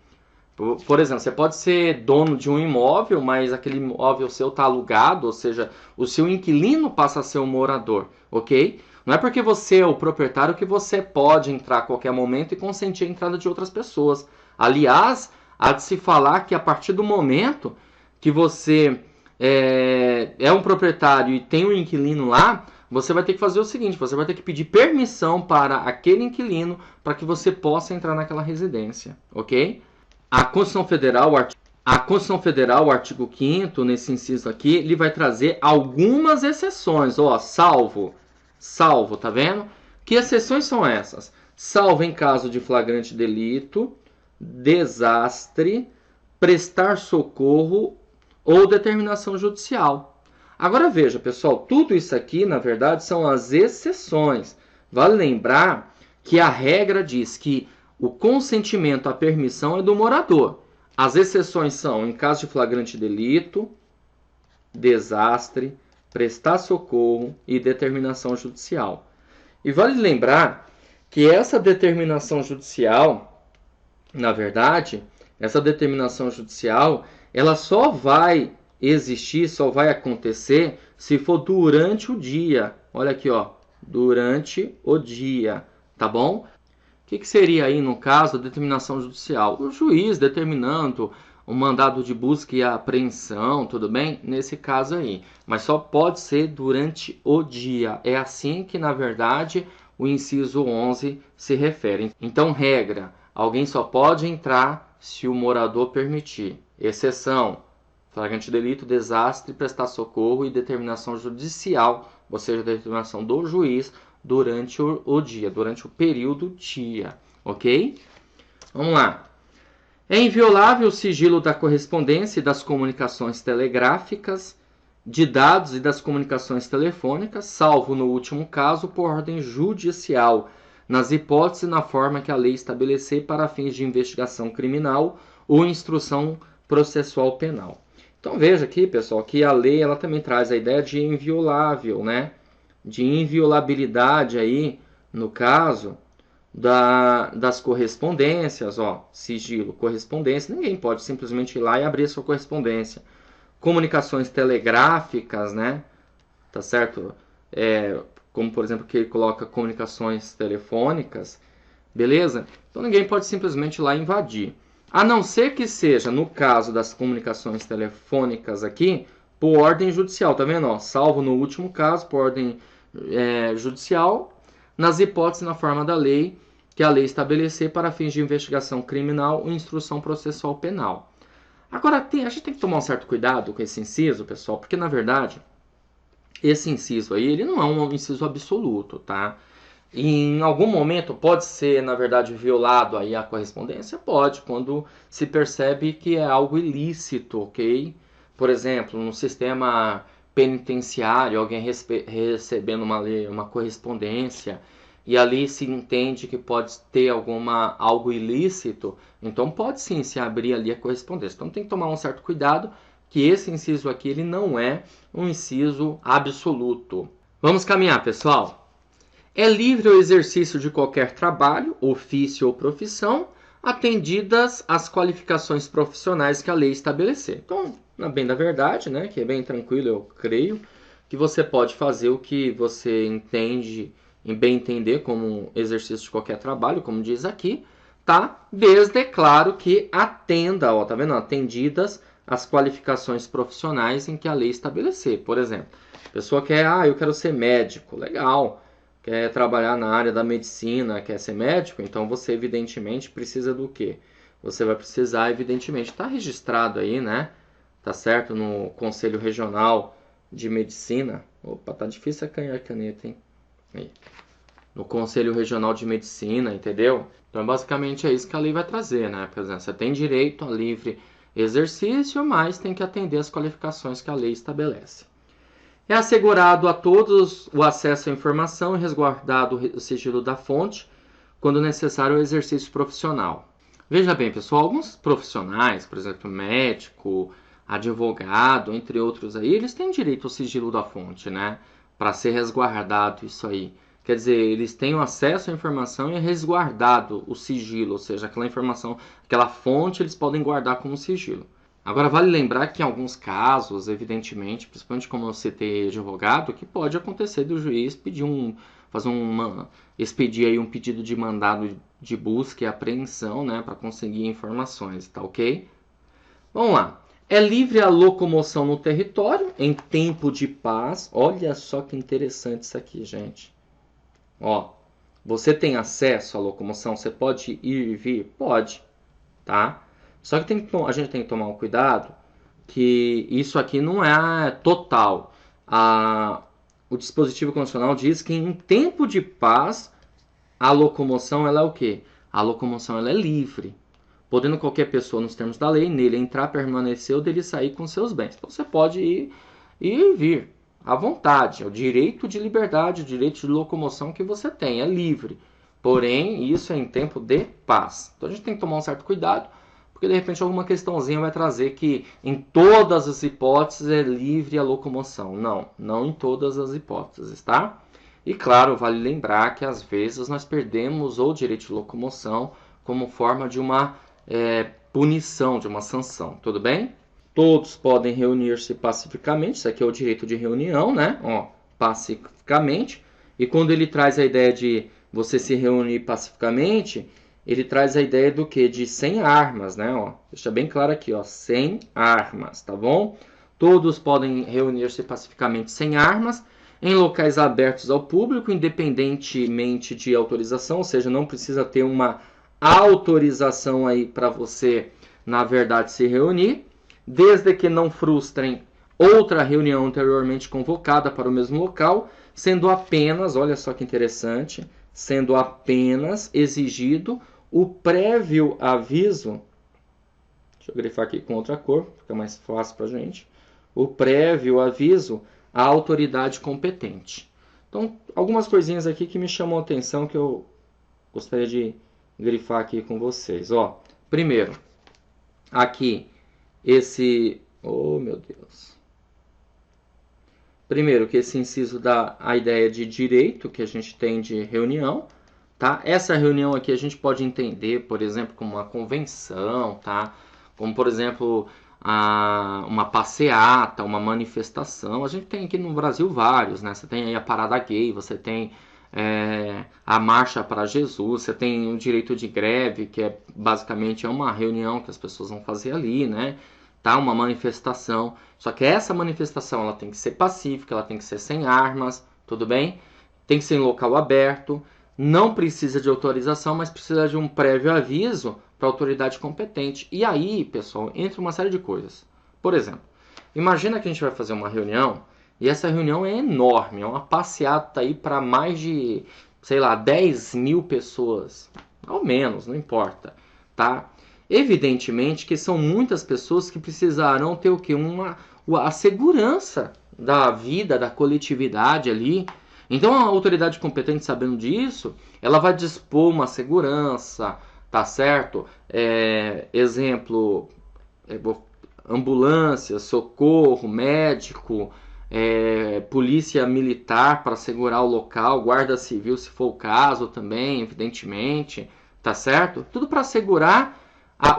Por exemplo, você pode ser dono de um imóvel, mas aquele imóvel seu está alugado, ou seja, o seu inquilino passa a ser o morador, ok? Não é porque você é o proprietário que você pode entrar a qualquer momento e consentir a entrada de outras pessoas. Aliás, há de se falar que a partir do momento que você é um proprietário e tem um inquilino lá, você vai ter que fazer o seguinte, você vai ter que pedir permissão para aquele inquilino para que você possa entrar naquela residência, ok? A Constituição Federal, o artigo 5º, nesse inciso aqui, ele vai trazer algumas exceções, ó, salvo, tá vendo? Que exceções são essas? Salvo em caso de flagrante delito, desastre, prestar socorro ou determinação judicial. Agora veja, pessoal, tudo isso aqui, na verdade, são as exceções. Vale lembrar que a regra diz que o consentimento à permissão é do morador. As exceções são em caso de flagrante delito, desastre, prestar socorro e determinação judicial. E vale lembrar que essa determinação judicial, na verdade, ela só vai existir, só vai acontecer se for durante o dia. Olha aqui, ó, durante o dia, tá bom? O que seria aí, no caso, a determinação judicial? O juiz determinando o mandado de busca e apreensão, tudo bem? Nesse caso aí. Mas só pode ser durante o dia. É assim que, na verdade, o inciso 11 se refere. Então, regra, alguém só pode entrar se o morador permitir. Exceção, flagrante delito, desastre, prestar socorro e determinação judicial, ou seja, determinação do juiz, durante o dia, durante o período dia, ok? Vamos lá. É inviolável o sigilo da correspondência e das comunicações telegráficas, de dados e das comunicações telefônicas, salvo no último caso por ordem judicial, nas hipóteses e na forma que a lei estabelecer para fins de investigação criminal ou instrução processual penal. Então veja aqui, pessoal, que a lei ela também traz a ideia de inviolável, né? De inviolabilidade aí, no caso das correspondências, ó, sigilo, correspondência, ninguém pode simplesmente ir lá e abrir sua correspondência. Comunicações telegráficas, né, tá certo? Como, por exemplo, que ele coloca comunicações telefônicas, beleza? Então ninguém pode simplesmente ir lá invadir. A não ser que seja, no caso das comunicações telefônicas aqui, por ordem judicial, tá vendo? Ó, salvo no último caso, por ordem judicial, nas hipóteses na forma da lei que a lei estabelecer para fins de investigação criminal ou instrução processual penal. Agora, a gente tem que tomar um certo cuidado com esse inciso, pessoal, porque, na verdade, esse inciso aí, ele não é um inciso absoluto, tá? E em algum momento pode ser, na verdade, violado aí a correspondência? Pode, quando se percebe que é algo ilícito, ok? Por exemplo, no sistema penitenciário, alguém recebendo uma correspondência e ali se entende que pode ter algo ilícito, então pode sim se abrir ali a correspondência. Então tem que tomar um certo cuidado que esse inciso aqui ele não é um inciso absoluto. Vamos caminhar, pessoal. É livre o exercício de qualquer trabalho, ofício ou profissão, atendidas as qualificações profissionais que a lei estabelecer. Então, na bem da verdade, né, que é bem tranquilo, eu creio, que você pode fazer o que você entende, em bem entender, como exercício de qualquer trabalho, como diz aqui, tá? Desde, claro, que atenda, ó, tá vendo? Atendidas as qualificações profissionais em que a lei estabelecer. Por exemplo, a pessoa quer, eu quero ser médico, legal, quer trabalhar na área da medicina, quer ser médico, então você, evidentemente, precisa do quê? Você vai precisar, evidentemente, estar registrado aí, né? Tá certo? No Conselho Regional de Medicina. Opa, tá difícil a caneta, hein? Aí. No Conselho Regional de Medicina, entendeu? Então, basicamente, é isso que a lei vai trazer, né? Por exemplo, você tem direito a livre exercício, mas tem que atender as qualificações que a lei estabelece. É assegurado a todos o acesso à informação e resguardado o sigilo da fonte, quando necessário o exercício profissional. Veja bem, pessoal, alguns profissionais, por exemplo, médico, advogado, entre outros aí, eles têm direito ao sigilo da fonte, né? Para ser resguardado isso aí. Quer dizer, eles têm o acesso à informação e é resguardado o sigilo, ou seja, aquela informação, aquela fonte eles podem guardar como sigilo. Agora, vale lembrar que em alguns casos, evidentemente, principalmente como eu citei advogado, que pode acontecer do juiz expedir aí um pedido de mandado de busca e apreensão, né, para conseguir informações, tá ok? Vamos lá. É livre a locomoção no território em tempo de paz. Olha só que interessante isso aqui, gente. Ó, você tem acesso à locomoção? Você pode ir e vir? Pode, tá? Só que a gente tem que tomar um cuidado que isso aqui não é total. O dispositivo constitucional diz que em tempo de paz a locomoção ela é o quê? A locomoção ela é livre, podendo qualquer pessoa, nos termos da lei, nele entrar, permanecer ou dele sair com seus bens. Então você pode ir e vir à vontade. É o direito de liberdade, o direito de locomoção que você tem, é livre. Porém, isso é em tempo de paz. Então a gente tem que tomar um certo cuidado, porque de repente alguma questãozinha vai trazer que em todas as hipóteses é livre a locomoção. Não, não em todas as hipóteses, tá? E claro, vale lembrar que às vezes nós perdemos o direito de locomoção como forma de uma punição, de uma sanção, tudo bem? Todos podem reunir-se pacificamente, isso aqui é o direito de reunião, né? Ó, pacificamente. E quando ele traz a ideia de você se reunir pacificamente, ele traz a ideia do que? De sem armas, né? Ó, deixa bem claro aqui, ó, sem armas, tá bom? Todos podem reunir-se pacificamente sem armas, em locais abertos ao público, independentemente de autorização, ou seja, não precisa ter uma autorização aí para você, na verdade, se reunir, desde que não frustrem outra reunião anteriormente convocada para o mesmo local, sendo apenas, olha só que interessante, sendo apenas exigido o prévio aviso, deixa eu grifar aqui com outra cor, fica mais fácil para a gente, o prévio aviso à autoridade competente. Então, algumas coisinhas aqui que me chamam a atenção que eu gostaria de grifar aqui com vocês. Ó, primeiro, aqui, oh meu Deus. Primeiro, que esse inciso dá a ideia de direito que a gente tem de reunião, tá? Essa reunião aqui a gente pode entender, por exemplo, como uma convenção, tá? Como, por exemplo, uma passeata, uma manifestação. A gente tem aqui no Brasil vários, né? Você tem aí a parada gay, você tem a marcha para Jesus, você tem o direito de greve, que é basicamente uma reunião que as pessoas vão fazer ali, né? Tá? Uma manifestação. Só que essa manifestação ela tem que ser pacífica, ela tem que ser sem armas, tudo bem? Tem que ser em local aberto, não precisa de autorização, mas precisa de um prévio aviso para a autoridade competente. E aí, pessoal, entra uma série de coisas. Por exemplo, imagina que a gente vai fazer uma reunião e essa reunião é enorme, é uma passeata aí para mais de, sei lá, 10 mil pessoas, ao menos, não importa, tá? Evidentemente que são muitas pessoas que precisarão ter o quê? A segurança da vida, da coletividade ali. Então a autoridade competente, sabendo disso, ela vai dispor uma segurança, tá certo? Exemplo, ambulância, socorro, médico, polícia militar para segurar o local, guarda civil se for o caso também, evidentemente, tá certo? Tudo para assegurar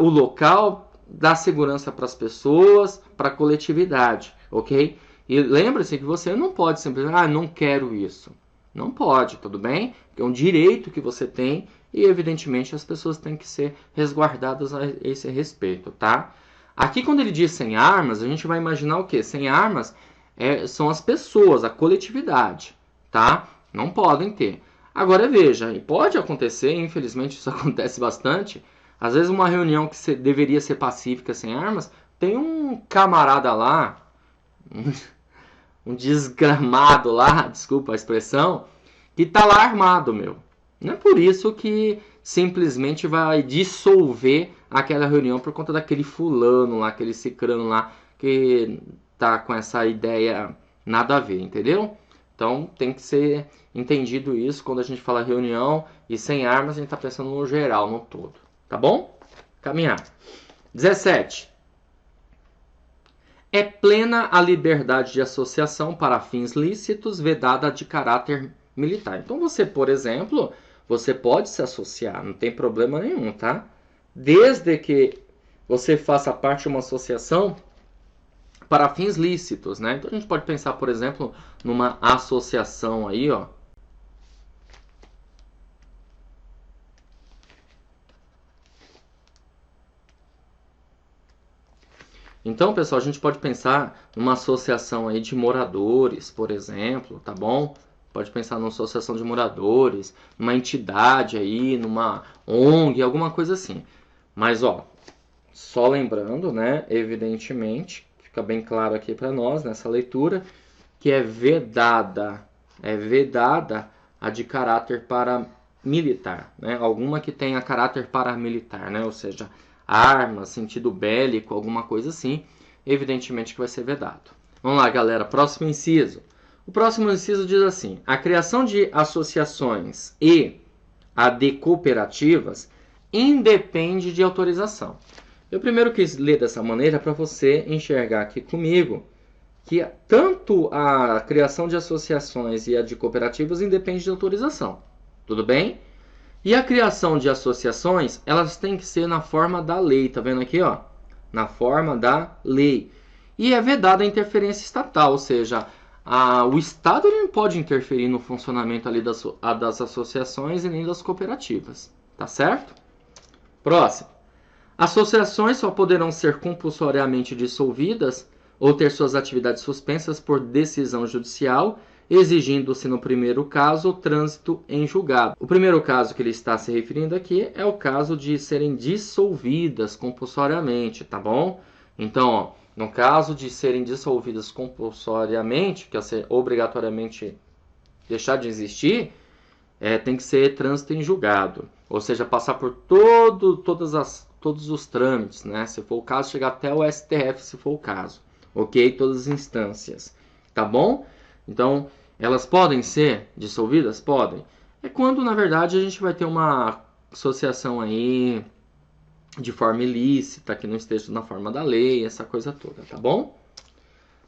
o local, dar segurança para as pessoas, para a coletividade, ok? E lembre-se que você não pode simplesmente, não quero isso. Não pode, tudo bem? Porque é um direito que você tem e, evidentemente, as pessoas têm que ser resguardadas a esse respeito, tá? Aqui, quando ele diz sem armas, a gente vai imaginar o quê? Sem armas são as pessoas, a coletividade, tá? Não podem ter. Agora, veja, e pode acontecer, infelizmente isso acontece bastante, às vezes uma reunião que deveria ser pacífica sem armas, tem um camarada lá, um desgramado lá, desculpa a expressão, que tá lá armado, meu. Não é por isso que simplesmente vai dissolver aquela reunião por conta daquele fulano lá, aquele cicrano lá, que tá com essa ideia nada a ver, entendeu? Então tem que ser entendido isso quando a gente fala reunião e sem armas, a gente está pensando no geral, no todo. Tá bom? Caminhar. 17. É plena a liberdade de associação para fins lícitos, vedada de caráter militar. Então você, por exemplo, você pode se associar, não tem problema nenhum, tá? Desde que você faça parte de uma associação para fins lícitos, né? Então a gente pode pensar, por exemplo, numa associação aí, ó. Então, pessoal, a gente pode pensar numa associação aí de moradores, por exemplo, tá bom? Pode pensar numa associação de moradores, numa entidade aí, numa ONG, alguma coisa assim. Mas, ó, só lembrando, né, evidentemente, fica bem claro aqui para nós nessa leitura, que é vedada a de caráter paramilitar, né? Alguma que tenha caráter paramilitar, né? Ou seja, armas, sentido bélico, alguma coisa assim, evidentemente que vai ser vedado. Vamos lá, galera, próximo inciso. O próximo inciso diz assim: a criação de associações e a de cooperativas independe de autorização. Eu primeiro quis ler dessa maneira para você enxergar aqui comigo que tanto a criação de associações e a de cooperativas independe de autorização. Tudo bem? E a criação de associações, elas têm que ser na forma da lei, tá vendo aqui, ó? Na forma da lei. E é vedada a interferência estatal, ou seja, o Estado não pode interferir no funcionamento ali das associações e nem das cooperativas, tá certo? Próximo. Associações só poderão ser compulsoriamente dissolvidas ou ter suas atividades suspensas por decisão judicial, exigindo-se no primeiro caso o trânsito em julgado. O primeiro caso que ele está se referindo aqui é o caso de serem dissolvidas compulsoriamente, tá bom? Então, ó, no caso de serem dissolvidas compulsoriamente, que é ser obrigatoriamente deixar de existir, tem que ser trânsito em julgado, ou seja, passar por todos os trâmites, né? Se for o caso, chegar até o STF, se for o caso, ok? Todas as instâncias, tá bom? Então, elas podem ser dissolvidas? Podem. É quando, na verdade, a gente vai ter uma associação aí de forma ilícita, que não esteja na forma da lei, essa coisa toda, tá bom?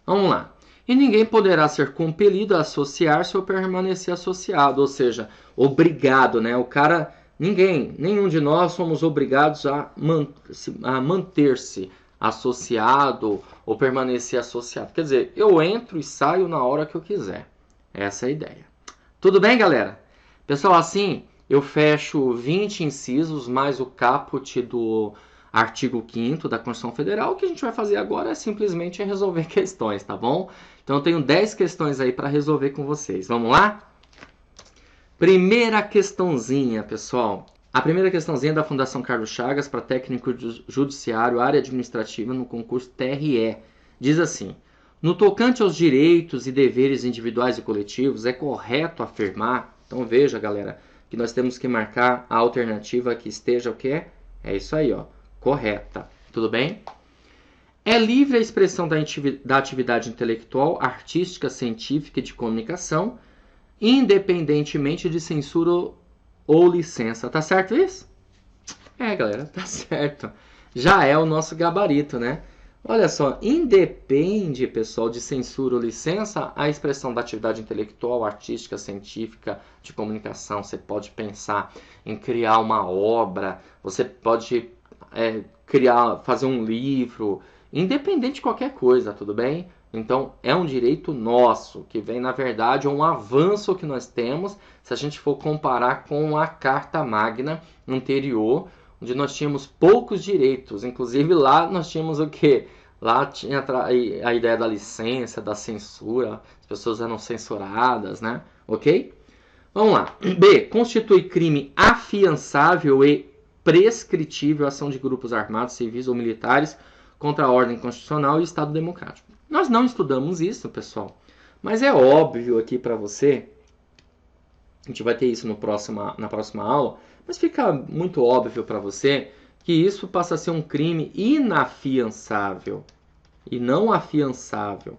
Vamos lá. E ninguém poderá ser compelido a associar-se ou permanecer associado, ou seja, obrigado, né? O cara, nenhum de nós somos obrigados a manter-se associado ou permanecer associado. Quer dizer, eu entro e saio na hora que eu quiser. Essa é a ideia. Tudo bem, galera? Pessoal, assim eu fecho 20 incisos mais o caput do artigo 5º da Constituição Federal. O que a gente vai fazer agora é simplesmente resolver questões, tá bom? Então eu tenho 10 questões aí para resolver com vocês. Vamos lá? Primeira questãozinha, pessoal. A primeira questãozinha é da Fundação Carlos Chagas para técnico judiciário, área administrativa no concurso TRE. Diz assim: no tocante aos direitos e deveres individuais e coletivos, é correto afirmar, então veja, galera, que nós temos que marcar a alternativa que esteja o quê? É isso aí, ó, correta. Tudo bem? É livre a expressão da atividade intelectual, artística, científica e de comunicação, independentemente de censura ou licença. Tá certo isso? Galera, tá certo. Já é o nosso gabarito, né? Olha só, independe, pessoal, de censura ou licença, a expressão da atividade intelectual, artística, científica, de comunicação. Você pode pensar em criar uma obra, você pode fazer um livro, independente de qualquer coisa, tudo bem? Então, é um direito nosso, que vem, na verdade, um avanço que nós temos, se a gente for comparar com a Carta Magna anterior, onde nós tínhamos poucos direitos. Inclusive, lá nós tínhamos o quê? Lá tinha a ideia da licença, da censura, as pessoas eram censuradas, né? Ok? Vamos lá. B. Constitui crime afiançável e prescritível a ação de grupos armados, civis ou militares contra a ordem constitucional e o Estado democrático. Nós não estudamos isso, pessoal, mas é óbvio aqui para você, a gente vai ter isso na próxima aula, mas fica muito óbvio para você que isso passa a ser um crime inafiançável e não afiançável,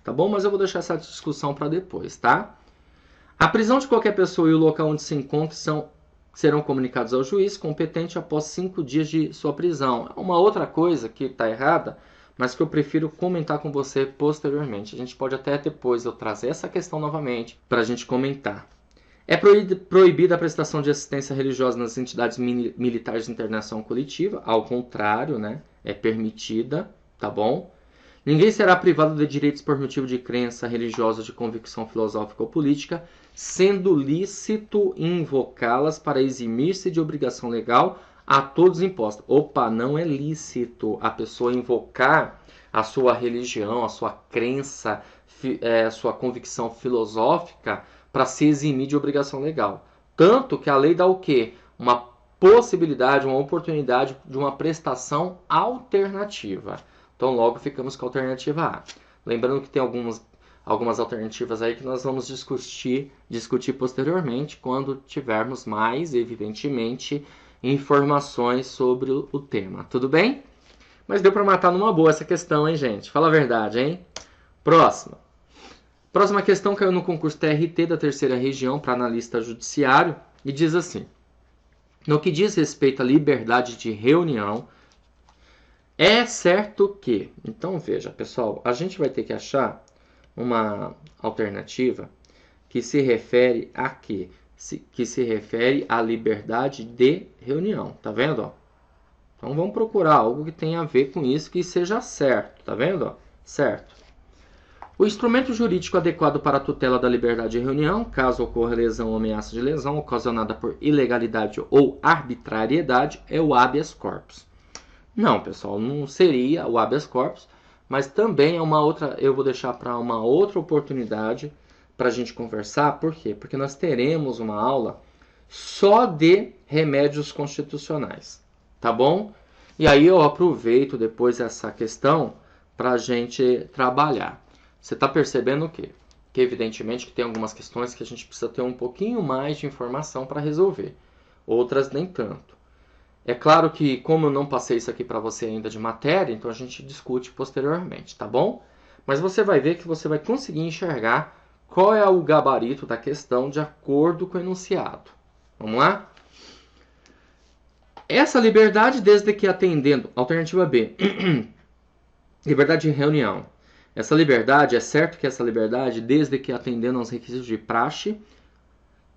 tá bom? Mas eu vou deixar essa discussão para depois, tá? A prisão de qualquer pessoa e o local onde se encontra serão comunicados ao juiz competente após 5 dias de sua prisão. É uma outra coisa que está errada, mas que eu prefiro comentar com você posteriormente. A gente pode até depois eu trazer essa questão novamente para a gente comentar. É proibida a prestação de assistência religiosa nas entidades militares de internação coletiva, ao contrário, né? É permitida, tá bom? Ninguém será privado de direitos por motivo de crença religiosa, de convicção filosófica ou política, sendo lícito invocá-las para eximir-se de obrigação legal a todos imposta. Opa, não é lícito a pessoa invocar a sua religião, a sua crença, a sua convicção filosófica para se eximir de obrigação legal. Tanto que a lei dá o quê? Uma possibilidade, uma oportunidade de uma prestação alternativa. Então, logo ficamos com a alternativa A. Lembrando que tem algumas alternativas aí que nós vamos discutir posteriormente, quando tivermos mais, evidentemente, informações sobre o tema. Tudo bem? Mas deu para matar numa boa essa questão, hein, gente? Fala a verdade, hein? Próxima. Próxima questão caiu no concurso TRT da terceira região para analista judiciário e diz assim: no que diz respeito à liberdade de reunião, é certo que... Então, veja, pessoal, a gente vai ter que achar uma alternativa que se refere a quê? Que se refere à liberdade de reunião, tá vendo? Ó? Então, vamos procurar algo que tenha a ver com isso, que seja certo, tá vendo? Ó? Certo. O instrumento jurídico adequado para a tutela da liberdade de reunião, caso ocorra lesão ou ameaça de lesão ocasionada por ilegalidade ou arbitrariedade, é o habeas corpus. Não, pessoal, não seria o habeas corpus, mas também é uma outra, eu vou deixar para uma outra oportunidade para a gente conversar. Por quê? Porque nós teremos uma aula só de remédios constitucionais, tá bom? E aí eu aproveito depois essa questão para a gente trabalhar. Você está percebendo o quê? Que evidentemente que tem algumas questões que a gente precisa ter um pouquinho mais de informação para resolver, outras nem tanto. É claro que, como eu não passei isso aqui para você ainda de matéria, então a gente discute posteriormente, tá bom? Mas você vai ver que você vai conseguir enxergar qual é o gabarito da questão de acordo com o enunciado. Vamos lá? Essa liberdade, desde que atendendo... Alternativa B. Liberdade de reunião. Essa liberdade, é certo que essa liberdade, desde que atendendo aos requisitos de praxe,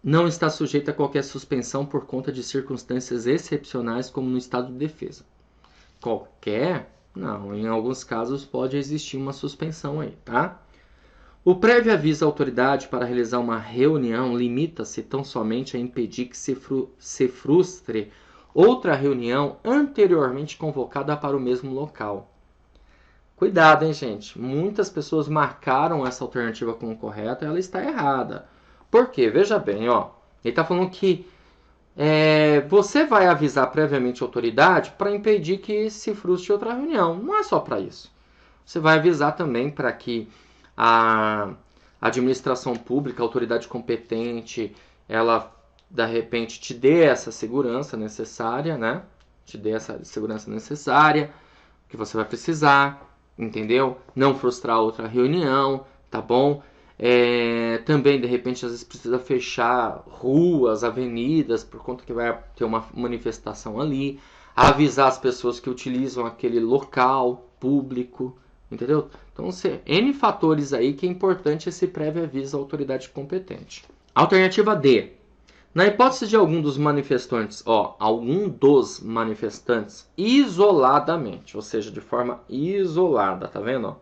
não está sujeita a qualquer suspensão por conta de circunstâncias excepcionais, como no estado de defesa. Qualquer? Não, em alguns casos pode existir uma suspensão aí, tá? O prévio aviso à autoridade para realizar uma reunião limita-se tão somente a impedir que se frustre outra reunião anteriormente convocada para o mesmo local. Cuidado, hein, gente? Muitas pessoas marcaram essa alternativa como correta e ela está errada. Por quê? Veja bem, ó. Ele está falando que você vai avisar previamente a autoridade para impedir que se frustre outra reunião. Não é só para isso. Você vai avisar também para que a administração pública, a autoridade competente, ela, de repente, te dê essa segurança necessária, né? Te dê essa segurança necessária que você vai precisar, entendeu? Não frustrar outra reunião, tá bom? Também, de repente, às vezes precisa fechar ruas, avenidas, por conta que vai ter uma manifestação ali. Avisar as pessoas que utilizam aquele local público, entendeu? Então, N fatores aí que é importante esse prévio aviso à autoridade competente. Alternativa D. Na hipótese de algum dos manifestantes, isoladamente, ou seja, de forma isolada, tá vendo? Ó?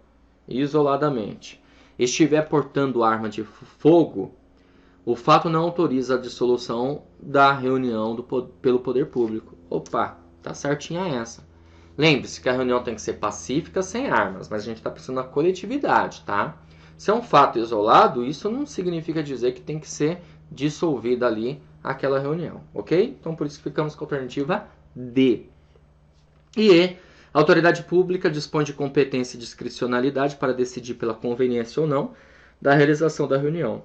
Isoladamente, estiver portando arma de fogo, o fato não autoriza a dissolução da reunião pelo poder público. Opa, tá certinha essa. Lembre-se que a reunião tem que ser pacífica, sem armas, mas a gente está pensando na coletividade, tá? Se é um fato isolado, isso não significa dizer que tem que ser dissolvida ali aquela reunião, ok? Então, por isso ficamos com a alternativa D. E E. A autoridade pública dispõe de competência e discricionalidade para decidir pela conveniência ou não da realização da reunião.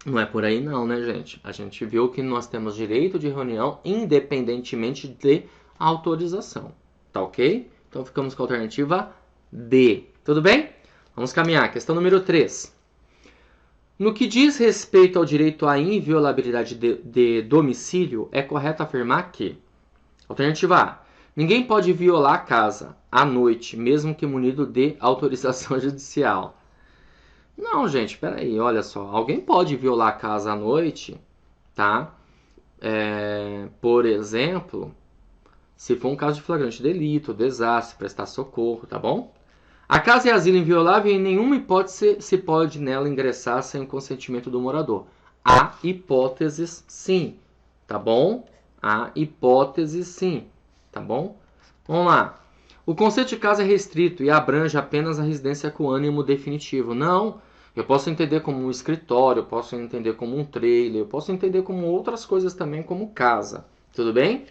Não é por aí não, né, gente? A gente viu que nós temos direito de reunião independentemente de autorização, tá ok? Então ficamos com a alternativa D. Tudo bem? Vamos caminhar. Questão número 3. No que diz respeito ao direito à inviolabilidade de domicílio, é correto afirmar que... Alternativa A. Ninguém pode violar a casa à noite, mesmo que munido de autorização judicial. Não, gente, peraí, olha só. Alguém pode violar a casa à noite, tá? Por exemplo, se for um caso de flagrante delito, desastre, prestar socorro, tá bom? A casa é asilo inviolável e em nenhuma hipótese se pode nela ingressar sem o consentimento do morador. Há hipóteses sim, tá bom? Há hipóteses sim, tá bom? Vamos lá. O conceito de casa é restrito e abrange apenas a residência com ânimo definitivo. Não, eu posso entender como um escritório, eu posso entender como um trailer, eu posso entender como outras coisas também, como casa. Tudo bem?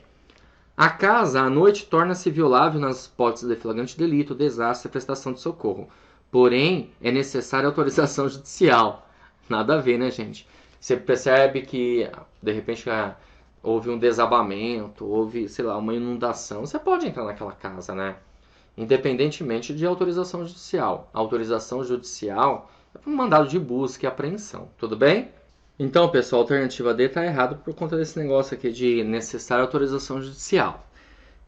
A casa, à noite, torna-se violável nas hipóteses de flagrante delito, desastre e prestação de socorro. Porém, é necessária autorização judicial. Nada a ver, né, gente? Você percebe que, de repente, houve um desabamento, houve, sei lá, uma inundação. Você pode entrar naquela casa, né? Independentemente de autorização judicial. A autorização judicial é um mandado de busca e apreensão. Tudo bem? Então, pessoal, a alternativa D está errado por conta desse negócio aqui de necessária autorização judicial.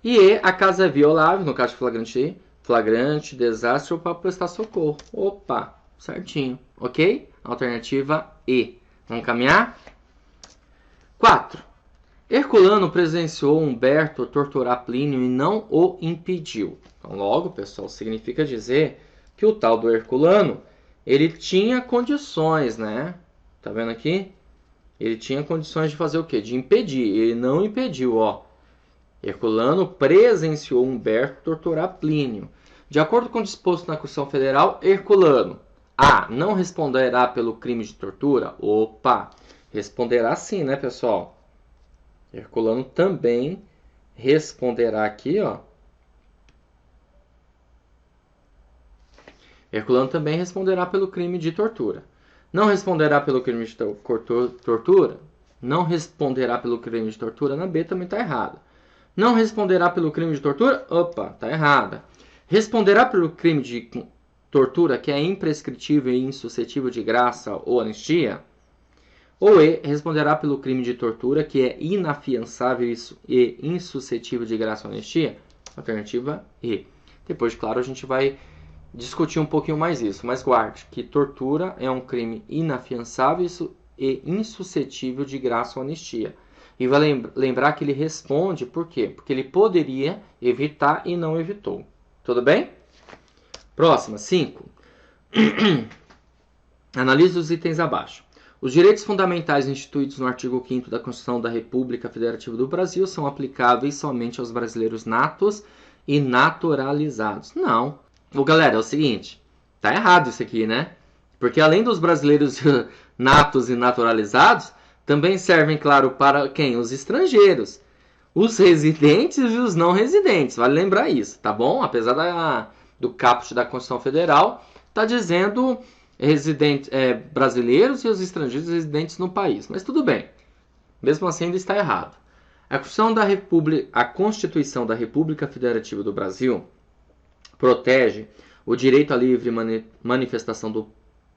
E E, a casa é violável, no caso de flagrante, desastre ou para prestar socorro. Opa, certinho, ok? Alternativa E. Vamos caminhar? 4. Herculano presenciou Humberto torturar Plínio e não o impediu. Então, logo, pessoal, significa dizer que o tal do Herculano, ele tinha condições, né? Tá vendo aqui? Ele tinha condições de fazer o quê? De impedir. Ele não impediu, ó. Herculano presenciou Humberto torturar Plínio. De acordo com o disposto na Constituição Federal, Herculano A. Não responderá pelo crime de tortura? Opa! Responderá sim, né, pessoal? Herculano também responderá aqui, ó. Herculano também responderá pelo crime de tortura. Não responderá pelo crime de tortura? Não responderá pelo crime de tortura? Na B também está errado. Não responderá pelo crime de tortura? Opa, está errada. Responderá pelo crime de tortura que é imprescritível e insuscetível de graça ou anistia? Ou E, responderá pelo crime de tortura que é inafiançável e insuscetível de graça ou anistia? Alternativa E. Depois, claro, a gente vai discutir um pouquinho mais isso, mas guarde que tortura é um crime inafiançável e insuscetível de graça ou anistia. E vai lembrar que ele responde por quê? Porque ele poderia evitar e não evitou. Tudo bem? Próxima, 5. Analise os itens abaixo. Os direitos fundamentais instituídos no artigo 5º da Constituição da República Federativa do Brasil são aplicáveis somente aos brasileiros natos e naturalizados. Não. Galera, é o seguinte, tá errado isso aqui, né? Porque além dos brasileiros natos e naturalizados, também servem, claro, para quem? Os estrangeiros. Os residentes e os não residentes. Vale lembrar isso, tá bom? Apesar do caput da Constituição Federal, tá dizendo brasileiros e os estrangeiros residentes no país. Mas tudo bem. Mesmo assim, ainda está errado. A Constituição da República Federativa do Brasil protege o direito à livre manifestação do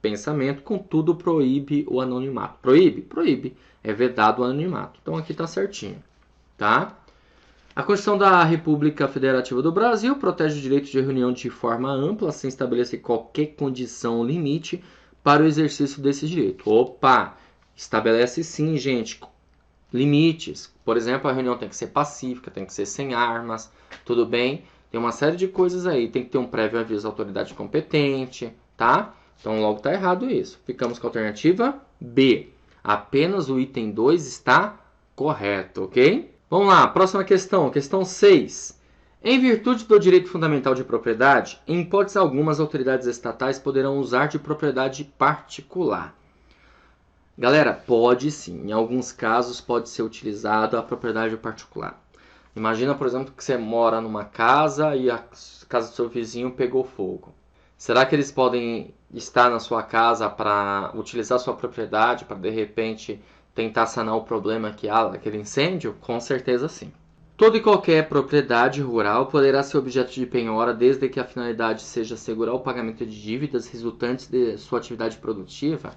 pensamento, contudo proíbe o anonimato. Proíbe? Proíbe. É vedado o anonimato. Então aqui está certinho. Tá? A Constituição da República Federativa do Brasil protege o direito de reunião de forma ampla, sem estabelecer qualquer condição ou limite para o exercício desse direito. Opa! Estabelece sim, gente, limites. Por exemplo, a reunião tem que ser pacífica, tem que ser sem armas, tudo bem? Tem uma série de coisas aí. Tem que ter um prévio aviso à autoridade competente, tá? Então, logo está errado isso. Ficamos com a alternativa B. Apenas o item 2 está correto, ok? Vamos lá, próxima questão. Questão 6. Em virtude do direito fundamental de propriedade, em hipótese alguma, as autoridades estatais poderão usar de propriedade particular. Galera, pode sim. Em alguns casos, pode ser utilizado a propriedade particular. Imagina, por exemplo, que você mora numa casa e a casa do seu vizinho pegou fogo. Será que eles podem estar na sua casa para utilizar sua propriedade para, de repente, tentar sanar o problema que há daquele incêndio? Com certeza sim. Toda e qualquer propriedade rural poderá ser objeto de penhora desde que a finalidade seja assegurar o pagamento de dívidas resultantes de sua atividade produtiva.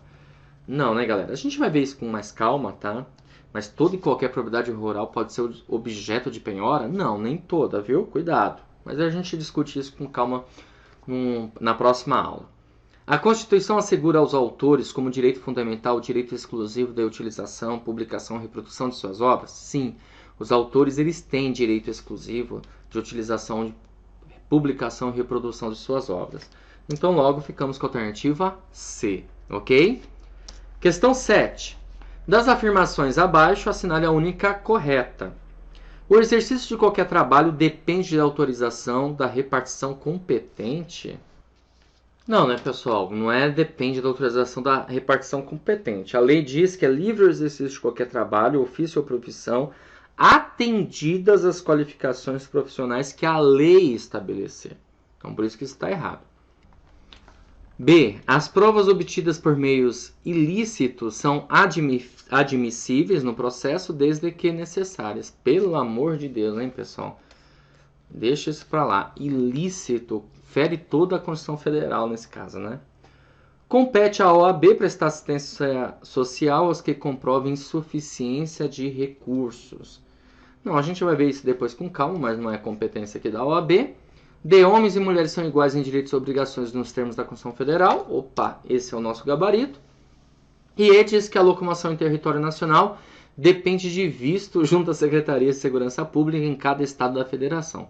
Não, né, galera? A gente vai ver isso com mais calma, tá? Mas toda e qualquer propriedade rural pode ser objeto de penhora? Não, nem toda, viu? Cuidado. Mas a gente discute isso com calma na próxima aula. A Constituição assegura aos autores como direito fundamental o direito exclusivo da utilização, publicação e reprodução de suas obras? Sim, os autores eles têm direito exclusivo de utilização, de publicação e reprodução de suas obras. Então, logo, ficamos com a alternativa C, ok? Questão 7. Das afirmações abaixo, assinale a única correta. O exercício de qualquer trabalho depende da autorização da repartição competente? Não, né, pessoal? Não é depende da autorização da repartição competente. A lei diz que é livre o exercício de qualquer trabalho, ofício ou profissão, atendidas as qualificações profissionais que a lei estabelecer. Então, por isso que isso está errado. B. As provas obtidas por meios ilícitos são admissíveis no processo desde que necessárias. Pelo amor de Deus, hein, pessoal? Deixa isso para lá. Ilícito fere toda a Constituição Federal nesse caso, né? Compete à OAB prestar assistência social aos que comprovem insuficiência de recursos. Não, a gente vai ver isso depois com calma, mas não é competência aqui da OAB. D. Homens e mulheres são iguais em direitos e obrigações nos termos da Constituição Federal. Opa, esse é o nosso gabarito. E E diz que a locomoção em território nacional depende de visto junto à Secretaria de Segurança Pública em cada estado da federação.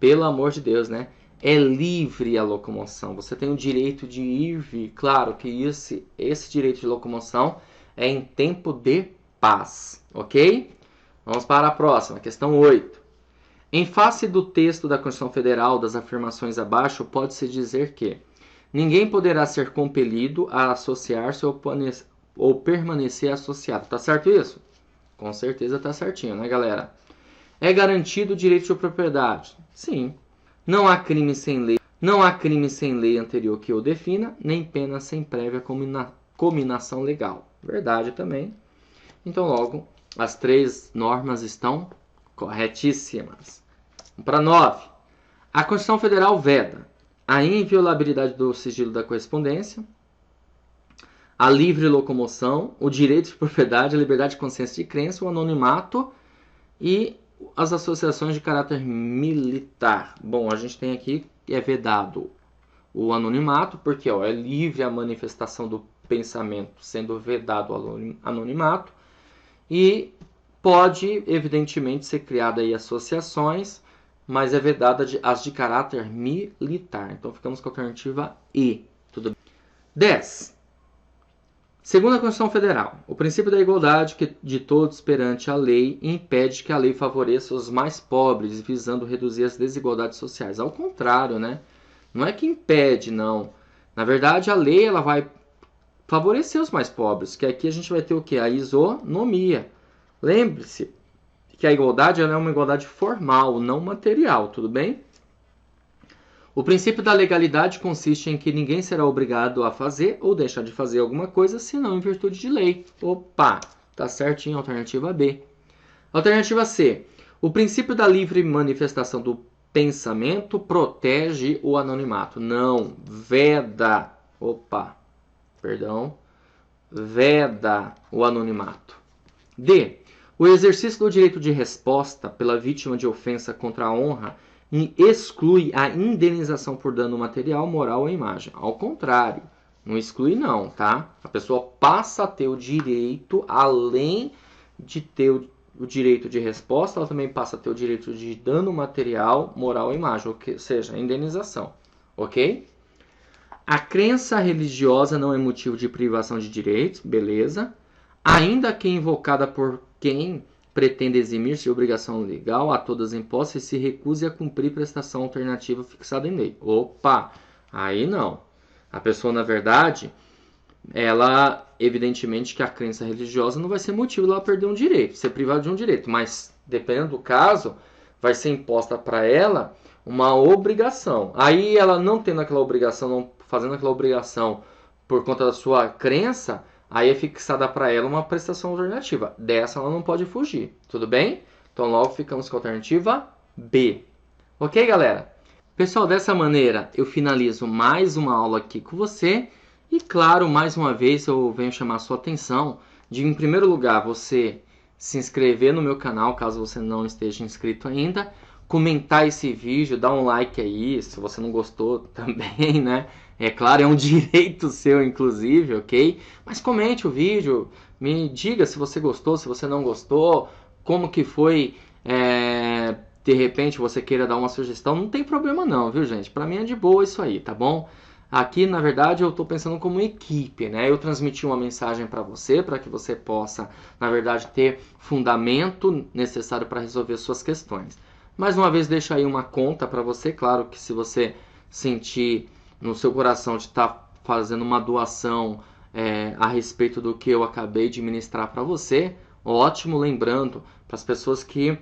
Pelo amor de Deus, né? É livre a locomoção. Você tem o direito de ir e vir. Claro que esse direito de locomoção é em tempo de paz, ok? Vamos para a próxima, questão 8. Em face do texto da Constituição Federal, das afirmações abaixo, pode-se dizer que ninguém poderá ser compelido a associar-se ou permanecer associado. Tá certo isso? Com certeza tá certinho, né, galera? É garantido o direito de propriedade? Sim. Não há crime sem lei. Não há crime sem lei anterior que o defina, nem pena sem prévia cominação legal. Verdade também. Então, logo, as três normas estão corretíssimas. Para 9. A Constituição Federal veda a inviolabilidade do sigilo da correspondência, a livre locomoção, o direito de propriedade, a liberdade de consciência de crença, o anonimato e as associações de caráter militar. Bom, a gente tem aqui que é vedado o anonimato, porque é livre a manifestação do pensamento, sendo vedado o anonimato, e pode, evidentemente, ser criada aí associações, mas é vedada as de caráter militar. Então, ficamos com a alternativa E. Tudo bem? 10. Segundo a Constituição Federal, o princípio da igualdade de todos perante a lei impede que a lei favoreça os mais pobres, visando reduzir as desigualdades sociais. Ao contrário, né? Não é que impede, não. Na verdade, a lei ela vai favorecer os mais pobres, que aqui a gente vai ter o quê? A isonomia. Lembre-se que a igualdade ela é uma igualdade formal, não material, tudo bem? O princípio da legalidade consiste em que ninguém será obrigado a fazer ou deixar de fazer alguma coisa, senão em virtude de lei. Opa, tá certinho, alternativa B. Alternativa C. O princípio da livre manifestação do pensamento protege o anonimato. Não, veda. Opa, perdão. Veda o anonimato. D. O exercício do direito de resposta pela vítima de ofensa contra a honra exclui a indenização por dano material, moral ou imagem. Ao contrário, não exclui não, tá? A pessoa passa a ter o direito, além de ter o direito de resposta, ela também passa a ter o direito de dano material, moral ou imagem, ou seja, indenização, ok? A crença religiosa não é motivo de privação de direitos, beleza? Ainda que invocada por quem pretende eximir-se de obrigação legal a todas impostas e se recuse a cumprir prestação alternativa fixada em lei. Opa, aí não. A pessoa, na verdade, ela, evidentemente que a crença religiosa não vai ser motivo de ela perder um direito, ser privada de um direito, mas, dependendo do caso, vai ser imposta para ela uma obrigação. Aí, ela não tendo aquela obrigação, não fazendo aquela obrigação por conta da sua crença, aí é fixada para ela uma prestação alternativa. Dessa ela não pode fugir. Tudo bem? Então, logo ficamos com a alternativa B. Ok, galera? Pessoal, dessa maneira eu finalizo mais uma aula aqui com você. E, claro, mais uma vez eu venho chamar a sua atenção de, em primeiro lugar, você se inscrever no meu canal, caso você não esteja inscrito ainda. Comentar esse vídeo, dar um like aí, se você não gostou também, né? É claro, é um direito seu, inclusive, ok? Mas comente o vídeo, me diga se você gostou, se você não gostou, como que foi, de repente você queira dar uma sugestão, não tem problema não, viu, gente? Pra mim é de boa isso aí, tá bom? Aqui, na verdade, eu estou pensando como equipe, né? Eu transmiti uma mensagem para você, para que você possa, na verdade, ter fundamento necessário para resolver suas questões. Mais uma vez, deixo aí uma conta para você. Claro que se você sentir no seu coração de estar fazendo uma doação a respeito do que eu acabei de ministrar para você, ótimo. Lembrando, para as pessoas que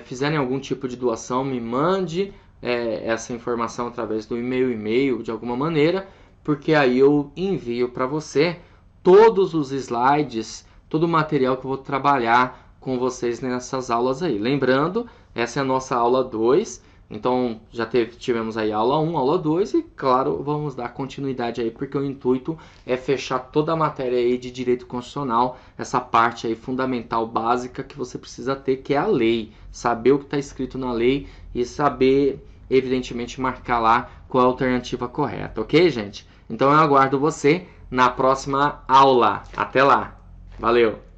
fizerem algum tipo de doação, me mande essa informação através do e-mail, de alguma maneira, porque aí eu envio para você todos os slides, todo o material que eu vou trabalhar com vocês nessas aulas aí. Lembrando, essa é a nossa aula 2, então já tivemos aí aula 1, aula 2 e, claro, vamos dar continuidade aí, porque o intuito é fechar toda a matéria aí de direito constitucional, essa parte aí fundamental, básica, que você precisa ter, que é a lei. Saber o que está escrito na lei e saber, evidentemente, marcar lá qual é a alternativa correta, ok, gente? Então eu aguardo você na próxima aula. Até lá. Valeu!